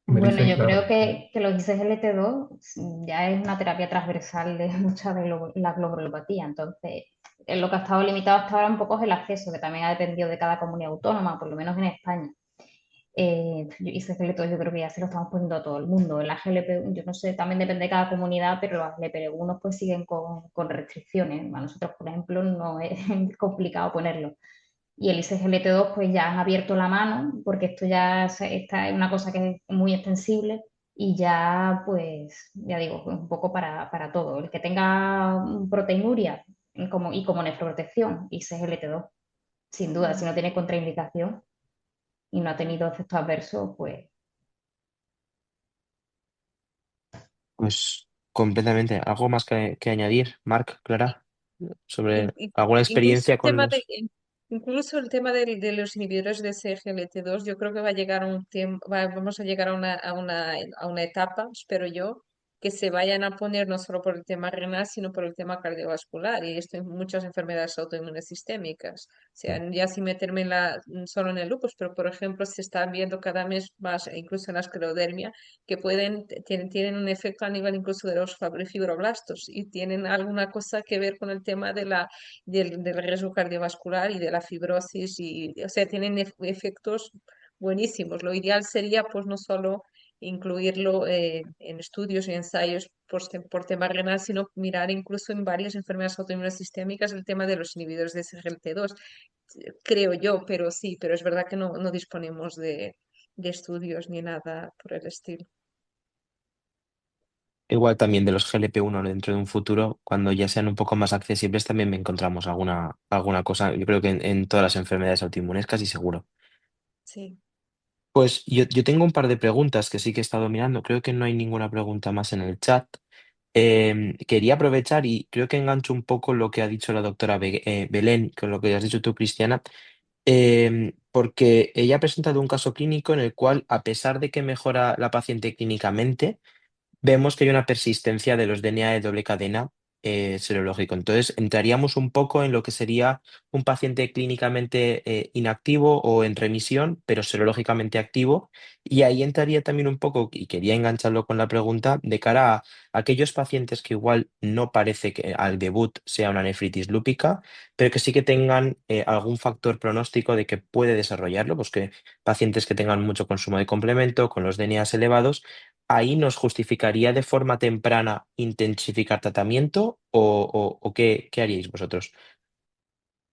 Me Bueno, dice yo creo Clara. que los ISGLT2 ya es una terapia transversal de mucha de la globulopatía. Entonces, lo que ha estado limitado hasta ahora un poco es el acceso, que también ha dependido de cada comunidad autónoma, por lo menos en España. ISGLT2 yo creo que ya se lo estamos poniendo a todo el mundo. El AGLP, yo no sé, también depende de cada comunidad, pero los AGLP1 pues siguen con restricciones. A nosotros, por ejemplo, no es complicado ponerlo. Y el ISGLT2 pues ya han abierto la mano porque esto ya está es una cosa que es muy extensible y ya pues, ya digo, pues, un poco para todo. El que tenga proteinuria y como nefroprotección, ISGLT2, sin duda, si no tiene contraindicación y no ha tenido efectos adversos, pues Pues completamente. ¿Algo más que añadir, Marc, Clara, In- sobre in- alguna Incluso experiencia el con tema los... incluso el tema de los inhibidores de CGLT2, yo creo que va a llegar un tiempo, vamos a llegar a una etapa, espero yo, que se vayan a poner no solo por el tema renal, sino por el tema cardiovascular, y esto en muchas enfermedades autoinmunes sistémicas. O sea, ya sin meterme solo en el lupus, pero por ejemplo, se están viendo cada vez más, incluso en la esclerodermia, que tienen un efecto a nivel incluso de los fibroblastos y tienen alguna cosa que ver con el tema del riesgo cardiovascular y de la fibrosis y, o sea, tienen efectos buenísimos. Lo ideal sería, pues, no solo incluirlo en estudios y ensayos por tema renal, sino mirar incluso en varias enfermedades autoinmunes sistémicas el tema de los inhibidores de SGLT2, creo yo, pero sí, pero es verdad que no disponemos de estudios ni nada por el estilo. Igual también de los GLP-1 dentro de un futuro, cuando ya sean un poco más accesibles, también me encontramos alguna cosa. Yo creo que en todas las enfermedades autoinmunes casi seguro. Sí. Pues yo tengo un par de preguntas que sí que he estado mirando. Creo que no hay ninguna pregunta más en el chat. Quería aprovechar y creo que engancho un poco lo que ha dicho la doctora Belén, con lo que has dicho tú, Cristiana, porque ella ha presentado un caso clínico en el cual, a pesar de que mejora la paciente clínicamente, vemos que hay una persistencia de los DNA de doble cadena serológico. Entonces, entraríamos un poco en lo que sería un paciente clínicamente inactivo o en remisión, pero serológicamente activo. Y ahí entraría también un poco, y quería engancharlo con la pregunta, de cara a aquellos pacientes que igual no parece que al debut sea una nefritis lúpica, pero que sí que tengan algún factor pronóstico de que puede desarrollarlo, pues que pacientes que tengan mucho consumo de complemento, con los DNAs elevados, ahí nos justificaría de forma temprana intensificar tratamiento o qué haríais vosotros.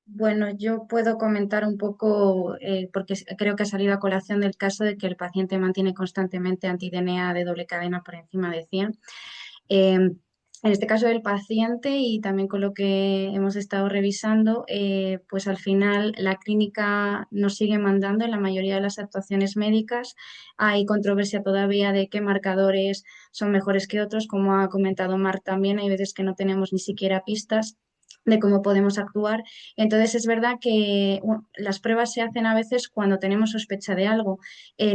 Bueno, yo puedo comentar un poco, porque creo que ha salido a colación del caso de que el paciente mantiene constantemente anti-DNA de doble cadena por encima de 100. En este caso del paciente y también con lo que hemos estado revisando, pues al final la clínica nos sigue mandando en la mayoría de las actuaciones médicas. Hay controversia todavía de qué marcadores son mejores que otros, como ha comentado Marc también, hay veces que no tenemos ni siquiera pistas de cómo podemos actuar. Entonces es verdad que las pruebas se hacen a veces cuando tenemos sospecha de algo.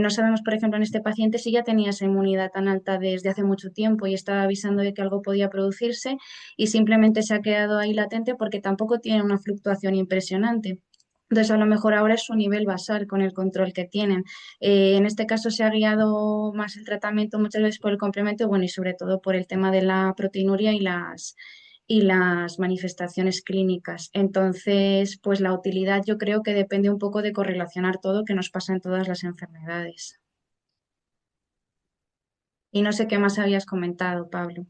No sabemos, por ejemplo, en este paciente si ya tenía esa inmunidad tan alta desde hace mucho tiempo y estaba avisando de que algo podía producirse y simplemente se ha quedado ahí latente porque tampoco tiene una fluctuación impresionante. Entonces, a lo mejor ahora es su nivel basal con el control que tienen. En este caso se ha guiado más el tratamiento muchas veces por el complemento, bueno, y sobre todo por el tema de la proteinuria y las manifestaciones clínicas. Entonces, pues la utilidad yo creo que depende un poco de correlacionar todo que nos pasa en todas las enfermedades. Y no sé qué más habías comentado, Pablo.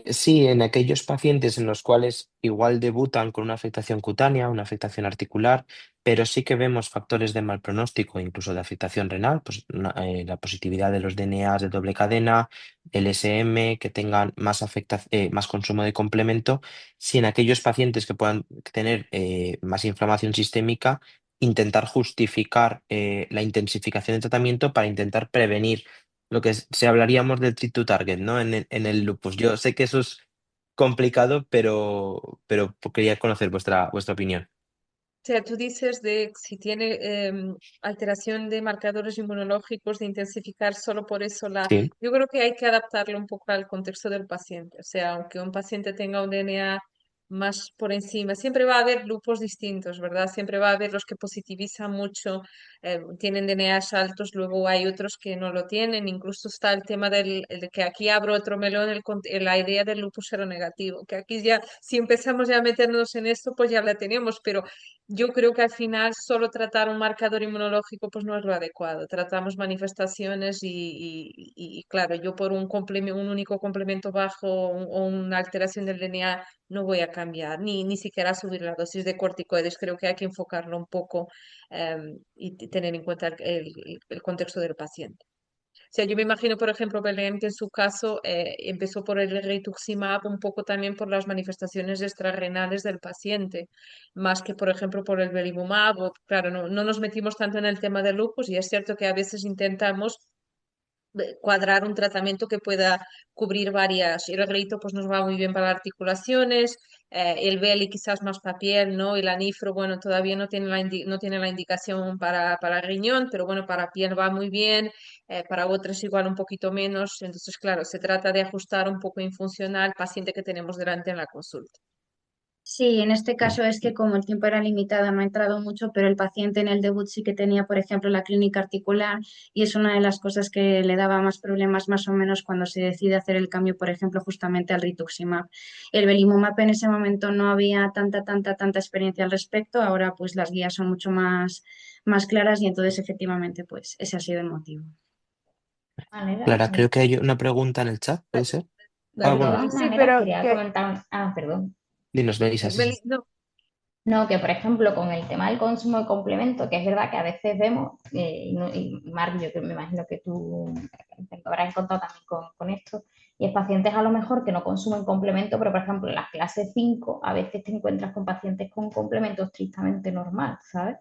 Sí, en aquellos pacientes en los cuales igual debutan con una afectación cutánea, una afectación articular, pero sí que vemos factores de mal pronóstico, incluso de afectación renal, pues la positividad de los DNAs de doble cadena, el SM, que tengan más consumo de complemento, si en aquellos pacientes que puedan tener más inflamación sistémica, intentar justificar la intensificación de tratamiento para intentar prevenir lo que se hablaríamos del treat to target, ¿no? En el lupus. Yo sé que eso es complicado, pero quería conocer vuestra opinión. O sea, tú dices de si tiene alteración de marcadores inmunológicos, de intensificar solo por eso la... Sí, Yo creo que hay que adaptarlo un poco al contexto del paciente. O sea, aunque un paciente tenga un DNA más por encima, siempre va a haber grupos distintos, ¿verdad? Siempre va a haber los que positivizan mucho, tienen DNAs altos, luego hay otros que no lo tienen. Incluso está el tema el de que aquí abro otro melón, la idea del lupus negativo, que aquí ya, si empezamos ya a meternos en esto, pues ya la tenemos, pero yo creo que al final solo tratar un marcador inmunológico pues no es lo adecuado. Tratamos manifestaciones y claro, yo por un único complemento bajo o una alteración del DNA no voy a cambiar, ni siquiera a subir la dosis de corticoides. Creo que hay que enfocarlo un poco tener en cuenta el contexto del paciente. O sea, yo me imagino, por ejemplo, Belén, que en su caso empezó por el rituximab un poco también por las manifestaciones extrarrenales del paciente, más que, por ejemplo, por el belimumab. Claro, no nos metimos tanto en el tema del lupus y es cierto que a veces intentamos cuadrar un tratamiento que pueda cubrir varias. Y el grito pues nos va muy bien para articulaciones, el Beli quizás más para piel, ¿no? Y la nifro, bueno, todavía no tiene la indicación para riñón, pero bueno, para piel va muy bien, para otras igual un poquito menos. Entonces, claro, se trata de ajustar un poco en función al paciente que tenemos delante en la consulta. Sí, en este caso es que como el tiempo era limitado no ha entrado mucho, pero el paciente en el debut sí que tenía, por ejemplo, la clínica articular y es una de las cosas que le daba más problemas más o menos cuando se decide hacer el cambio, por ejemplo, justamente al rituximab. El belimumab en ese momento no había tanta experiencia al respecto, ahora pues las guías son mucho más claras y entonces efectivamente pues ese ha sido el motivo. Manera, Clara, creo que hay una pregunta en el chat, ¿puede ser? Ah, de Dale, bueno, todas Beli. Sí, maneras, pero quería que comentar, perdón. dinos, Melissa, sí, sí. No, No, que por ejemplo con el tema del consumo de complemento, que es verdad que a veces vemos, y Marc, yo que me imagino que tú te habrás encontrado también con esto, y es pacientes a lo mejor que no consumen complemento, pero por ejemplo en las clases 5 a veces te encuentras con pacientes con complemento estrictamente normal, ¿sabes?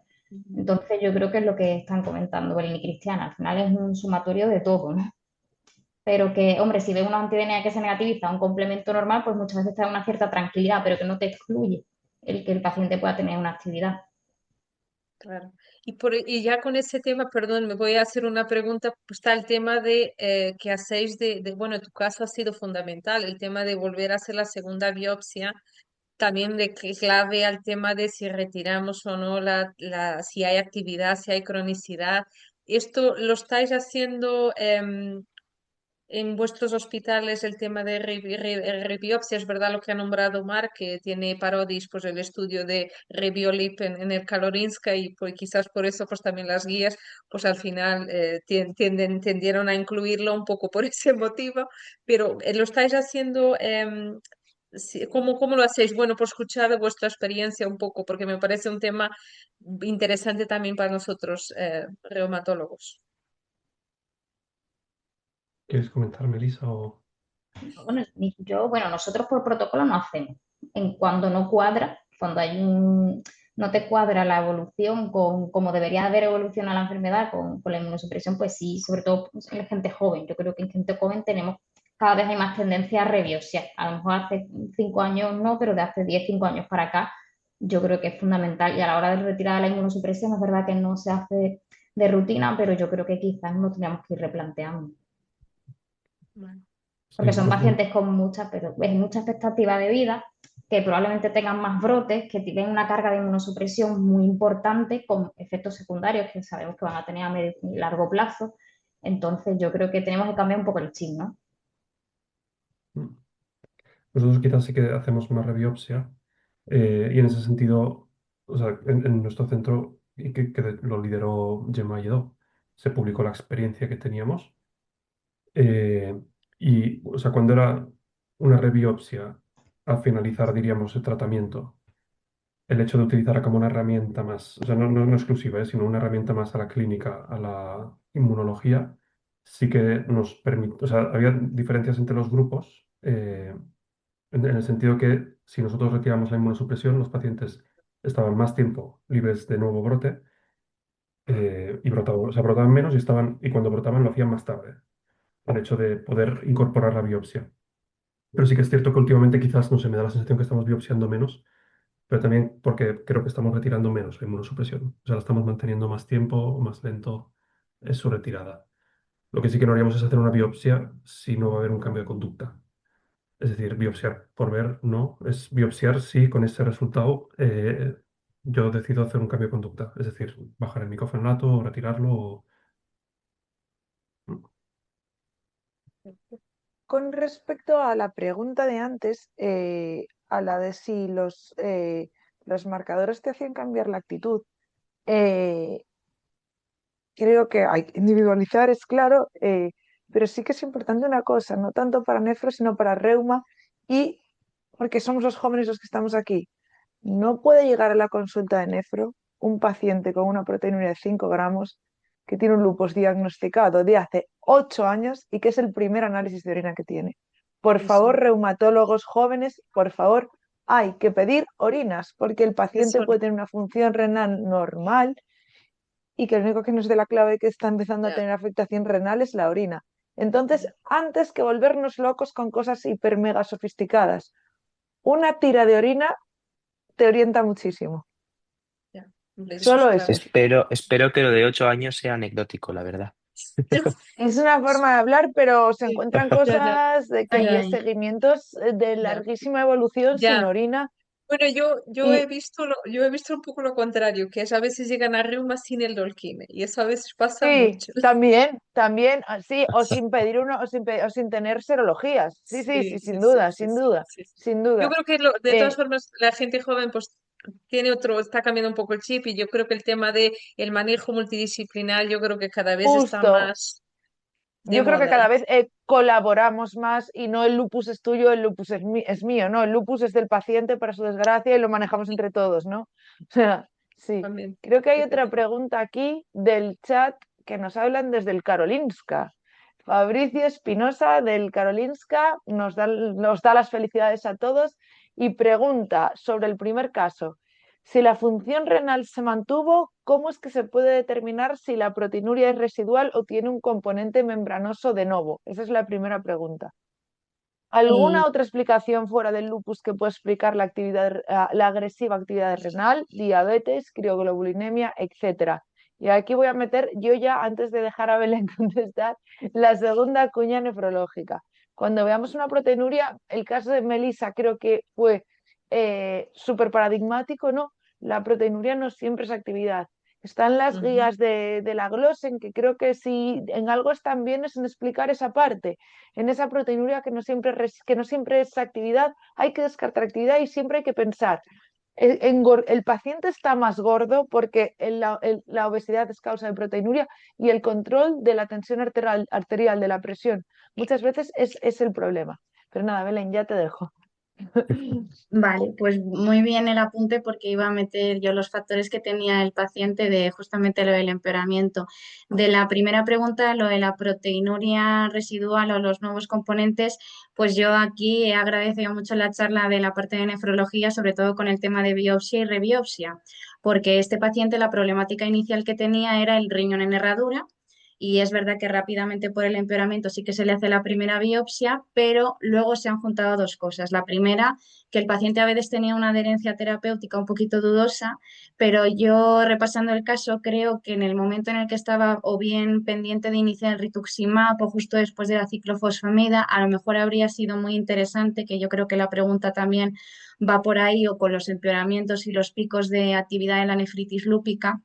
Entonces yo creo que es lo que están comentando Belén y Cristiana, al final es un sumatorio de todo, ¿no? Pero que, hombre, si ves una anti-DNA que se negativiza un complemento normal, pues muchas veces te da una cierta tranquilidad, pero que no te excluye el que el paciente pueda tener una actividad. claro. Y ya con ese tema, perdón, me voy a hacer una pregunta. Pues está el tema de qué hacéis bueno, en tu caso ha sido fundamental, el tema de volver a hacer la segunda biopsia, también de clave al tema de si retiramos o no si hay actividad, si hay cronicidad. ¿Esto lo estáis haciendo en vuestros hospitales el tema de rebiopsia? Es verdad lo que ha nombrado Mark, que tiene Parodis, pues el estudio de Rebiolip en el Karolinska y pues quizás por eso pues también las guías pues al final tendieron a incluirlo un poco por ese motivo, pero ¿lo estáis haciendo? ¿Cómo lo hacéis? Bueno, por escuchar de vuestra experiencia un poco, porque me parece un tema interesante también para nosotros, reumatólogos. ¿Quieres comentar, Melissa? O... Bueno, bueno, nosotros por protocolo no hacemos. En cuando no cuadra, cuando no te cuadra la evolución con como debería haber evolucionado la enfermedad con la inmunosupresión, pues sí, sobre todo pues, en la gente joven. Yo creo que en gente joven tenemos, cada vez hay más tendencia a rebiopsiar. A lo mejor hace 5 años no, pero de hace 10 5 años para acá, yo creo que es fundamental. Y a la hora de retirar la inmunosupresión, es verdad que no se hace de rutina, pero yo creo que quizás no teníamos que ir replanteando Bueno. porque Sí, son pues pacientes con mucha expectativa de vida, que probablemente tengan más brotes, que tienen una carga de inmunosupresión muy importante con efectos secundarios que sabemos que van a tener a medio y largo plazo. Entonces yo creo que tenemos que cambiar un poco el chip, ¿no? mm, nosotros quizás sí que hacemos una rebiopsia y en ese sentido, o sea, en nuestro centro, y que lo lideró Gemma Lledó, se publicó la experiencia que teníamos. eh, y, o sea, cuando era una rebiopsia al finalizar, diríamos, el tratamiento, el hecho de utilizarla como una herramienta más, o sea, no exclusiva, sino una herramienta más a la clínica, a la inmunología, sí que nos permite, o sea, había diferencias entre los grupos, en el sentido que si nosotros retiramos la inmunosupresión, los pacientes estaban más tiempo libres de nuevo brote y brotaban, o sea, brotaban menos y cuando brotaban lo hacían más tarde, el hecho de poder incorporar la biopsia. Pero sí que es cierto que últimamente quizás no se me da la sensación que estamos biopsiando menos, pero también porque creo que estamos retirando menos la inmunosupresión. O sea, la estamos manteniendo más tiempo, más lento es su retirada. Lo que sí que no haríamos es hacer una biopsia si no va a haber un cambio de conducta. Es decir, biopsiar por ver, no. Es biopsiar si con ese resultado yo decido hacer un cambio de conducta. Es decir, bajar el micofenato o retirarlo. Con respecto a la pregunta de antes, a la de si los marcadores te hacían cambiar la actitud, eh, creo que hay que individualizar, es claro, pero sí que es importante una cosa, no tanto para nefro, sino para reuma, y porque somos los jóvenes los que estamos aquí. No puede llegar a la consulta de nefro un paciente con una proteinuria de 5 gramos que tiene un lupus diagnosticado de hace 8 años y que es el primer análisis de orina que tiene. Por Sí, favor, sí. reumatólogos jóvenes, por favor, hay que pedir orinas porque el paciente Eso, puede tener una función renal normal y que lo único que nos dé la clave de que está empezando a ya. tener afectación renal es la orina. Entonces, antes que volvernos locos con cosas hiper mega sofisticadas, una tira de orina te orienta muchísimo. Ya. Hombre, eso es Solo clave. eso. Espero que lo de 8 años sea anecdótico, la verdad. Es una forma de hablar, pero se Sí. encuentran Ya, ya, cosas de que Ay, hay ay. seguimientos de ya. larguísima evolución sin Ya. orina Bueno, yo he y visto yo he visto un poco lo contrario, que es a veces llegan a reuma sin el Dolquine, y eso a veces pasa sí, mucho. también, sí, o sin pedir uno, o sin tener serologías. Sí, sí, Sí, sí, sí, sin sí, duda, sí, sin sí, duda, sí, sí. sin Yo duda. creo que de todas Eh, formas la gente joven pues tiene está cambiando un poco el chip, y yo creo que el tema de el manejo multidisciplinar yo creo que cada vez está Justo, más de yo creo que moda. cada vez colaboramos más y no el lupus es tuyo, el lupus es mío, no, el lupus es del paciente para su desgracia y lo manejamos entre todos, ¿no? O sea, sí. También, Creo que hay otra efectivamente. pregunta aquí del chat que nos hablan desde el Karolinska. Fabricio Espinosa del Karolinska nos da las felicidades a todos y pregunta sobre el primer caso. Si la función renal se mantuvo, ¿cómo es que se puede determinar si la proteinuria es residual o tiene un componente membranoso de novo? Esa es la primera pregunta. ¿Alguna otra explicación fuera del lupus que pueda explicar la agresiva actividad renal, diabetes, crioglobulinemia, etcétera? Y aquí voy a meter yo ya, antes de dejar a Belén contestar, la segunda cuña nefrológica. Cuando veamos una proteinuria, el caso de Melissa creo que fue súper paradigmático, ¿no? La proteinuria no siempre es actividad. Están las Ujú. guías de la Glossen, que creo que si en algo están bien es en explicar esa parte en esa proteinuria que no siempre es actividad, hay que descartar actividad y siempre hay que pensar, el paciente está más gordo porque la obesidad es causa de proteinuria y el control de la tensión arterial de la presión muchas veces es el problema. Pero nada, Belén, ya te dejo. Vale, pues muy bien el apunte porque iba a meter yo los factores que tenía el paciente de justamente lo del empeoramiento. De la primera pregunta, lo de la proteinuria residual o los nuevos componentes, pues yo aquí he agradecido mucho la charla de la parte de nefrología, sobre todo con el tema de biopsia y rebiopsia, porque este paciente la problemática inicial que tenía era el riñón en herradura. Y es verdad que rápidamente por el empeoramiento sí que se le hace la primera biopsia, pero luego se han juntado dos cosas. La primera, que el paciente a veces tenía una adherencia terapéutica un poquito dudosa, pero yo repasando el caso creo que en el momento en el que estaba o bien pendiente de iniciar el rituximab o justo después de la ciclofosfamida, a lo mejor habría sido muy interesante, que yo creo que la pregunta también va por ahí, o con los empeoramientos y los picos de actividad en la nefritis lúpica,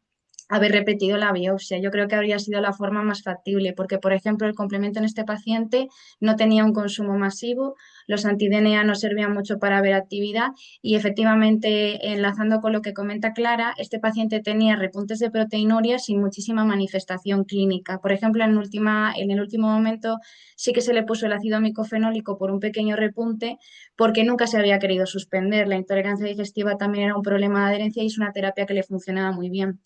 haber repetido la biopsia. Yo creo que habría sido la forma más factible, porque, por ejemplo, el complemento en este paciente no tenía un consumo masivo, los anti-DNA no servían mucho para ver actividad y, efectivamente, enlazando con lo que comenta Clara, este paciente tenía repuntes de proteinuria sin muchísima manifestación clínica. Por ejemplo, en el último momento sí que se le puso el ácido micofenólico por un pequeño repunte, porque nunca se había querido suspender. La intolerancia digestiva también era un problema de adherencia y es una terapia que le funcionaba muy bien,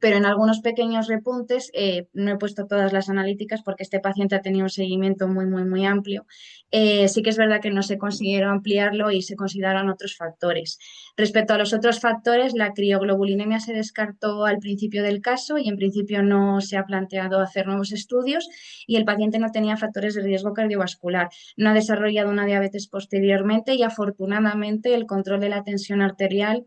pero en algunos pequeños repuntes, no he puesto todas las analíticas porque este paciente ha tenido un seguimiento muy, muy, muy amplio. Sí que es verdad que no se consiguieron ampliarlo y se consideraron otros factores. Respecto a los otros factores, la crioglobulinemia se descartó al principio del caso y en principio no se ha planteado hacer nuevos estudios, y el paciente no tenía factores de riesgo cardiovascular, no ha desarrollado una diabetes posteriormente y, afortunadamente, el control de la tensión arterial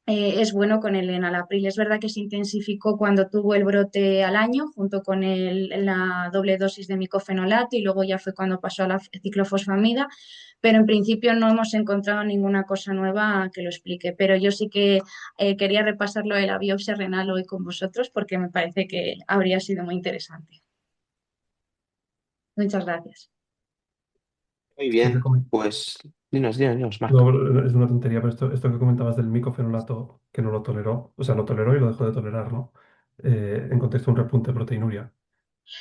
es bueno con el enalapril. Es verdad que se intensificó cuando tuvo el brote al año, junto con la doble dosis de micofenolato, y luego ya fue cuando pasó a la ciclofosfamida, pero en principio no hemos encontrado ninguna cosa nueva que lo explique. Pero yo sí que quería repasar lo de la biopsia renal hoy con vosotros porque me parece que habría sido muy interesante. Muchas gracias. Muy Esto que bien, pues dinos, Marc. no, es una tontería, pero esto que comentabas del micofenolato que no lo toleró, o sea, lo toleró y lo dejó de tolerar, ¿no? En contexto de un repunte de proteinuria.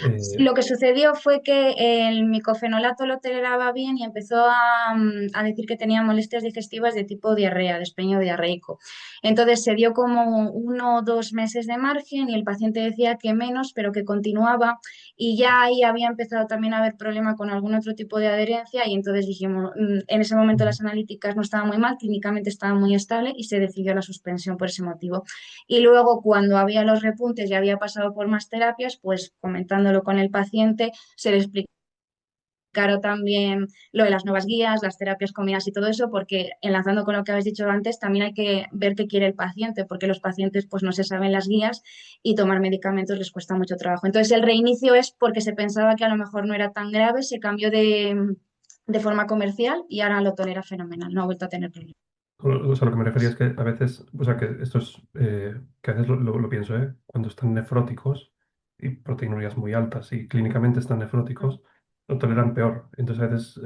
Eh, Lo que sucedió fue que el micofenolato lo toleraba bien y empezó a decir que tenía molestias digestivas de tipo diarrea, despeño diarreico. Entonces se dio como 1 o 2 meses de margen y el paciente decía que menos, pero que continuaba, y ya ahí había empezado también a haber problema con algún otro tipo de adherencia, y entonces dijimos, en ese momento las analíticas no estaban muy mal, clínicamente estaba muy estable y se decidió la suspensión por ese motivo. Y luego, cuando había los repuntes y había pasado por más terapias, pues comentándolo con el paciente, se le explicaron también lo de las nuevas guías, las terapias combinadas y todo eso, porque, enlazando con lo que habéis dicho antes, también hay que ver qué quiere el paciente, porque los pacientes pues no se saben las guías y tomar medicamentos les cuesta mucho trabajo. Entonces, el reinicio es porque se pensaba que a lo mejor no era tan grave, se cambió de forma comercial y ahora lo tolera fenomenal, no ha vuelto a tener problemas. o sea, lo que me refería es que a veces, o sea, que esto es, que a veces lo pienso, ¿eh? Cuando están nefróticos y proteinurias muy altas y clínicamente están nefróticos, lo toleran peor. Entonces a veces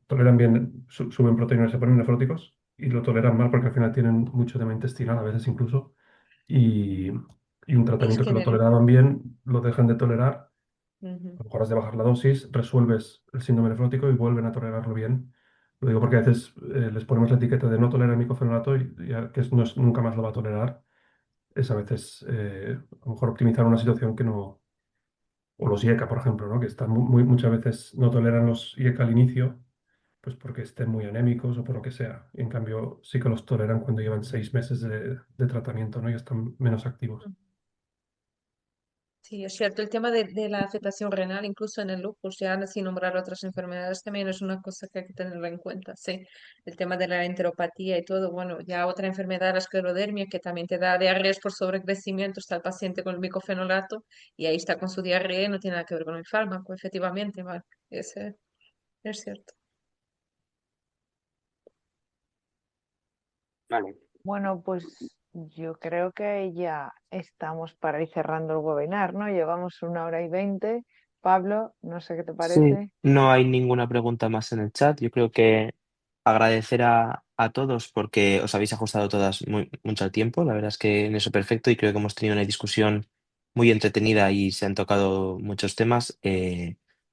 toleran bien, suben proteínas, se ponen nefróticos y lo toleran mal porque al final tienen mucho tema intestinal, a veces incluso, y, y un Es tratamiento que que lo toleraban bien, lo dejan de tolerar, a ujú. lo mejor has de bajar la dosis, resuelves el síndrome nefrótico y vuelven a tolerarlo bien. Lo digo porque a veces les ponemos la etiqueta de no tolerar micofenolato y ya que no es, nunca más lo va a tolerar. Es a veces a lo mejor optimizar una situación que no, o los IECA, por ejemplo, ¿no? Que están muchas veces no toleran los IECA al inicio pues porque estén muy anémicos o por lo que sea. Y en cambio, sí que los toleran cuando llevan 6 meses de tratamiento, ¿no? Y están menos activos. Sí, es cierto. El tema de la afectación renal, incluso en el lupus, ya sin nombrar otras enfermedades, también es una cosa que hay que tenerlo en cuenta. Sí, el tema de la enteropatía y todo. Bueno, ya otra enfermedad, la esclerodermia, que también te da diarreas por sobrecrecimiento, está el paciente con el micofenolato y ahí está con su diarrea y no tiene nada que ver con el fármaco, efectivamente, vale. Es cierto. Vale. Bueno, pues yo creo que ya estamos para ir cerrando el webinar, ¿no? Llevamos 1 hora y 20. Pablo, no sé qué te Sí, parece. no hay ninguna pregunta más en el chat. Yo creo que agradecer a todos porque os habéis ajustado todas mucho al tiempo. La verdad es que en eso perfecto y creo que hemos tenido una discusión muy entretenida y se han tocado muchos temas.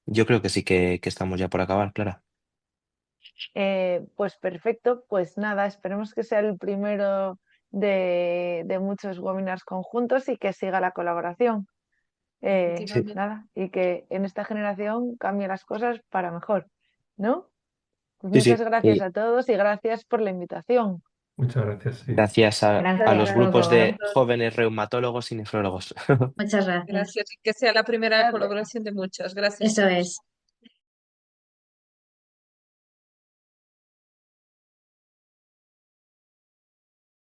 Yo creo que sí que estamos ya por acabar, Clara. Pues perfecto, pues nada, esperemos que sea el primero de muchos webinars conjuntos y que siga la colaboración. Sí, Efectivamente. Nada, y que en esta generación cambie las cosas para mejor, ¿no? Pues sí, muchas sí. gracias Y a todos y gracias por la invitación. Muchas gracias, sí. gracias a Gracias los a grupos todos. de jóvenes reumatólogos y nefrólogos. Muchas gracias. Gracias y que sea la primera Gracias. colaboración de muchas. Gracias a Eso todos. es.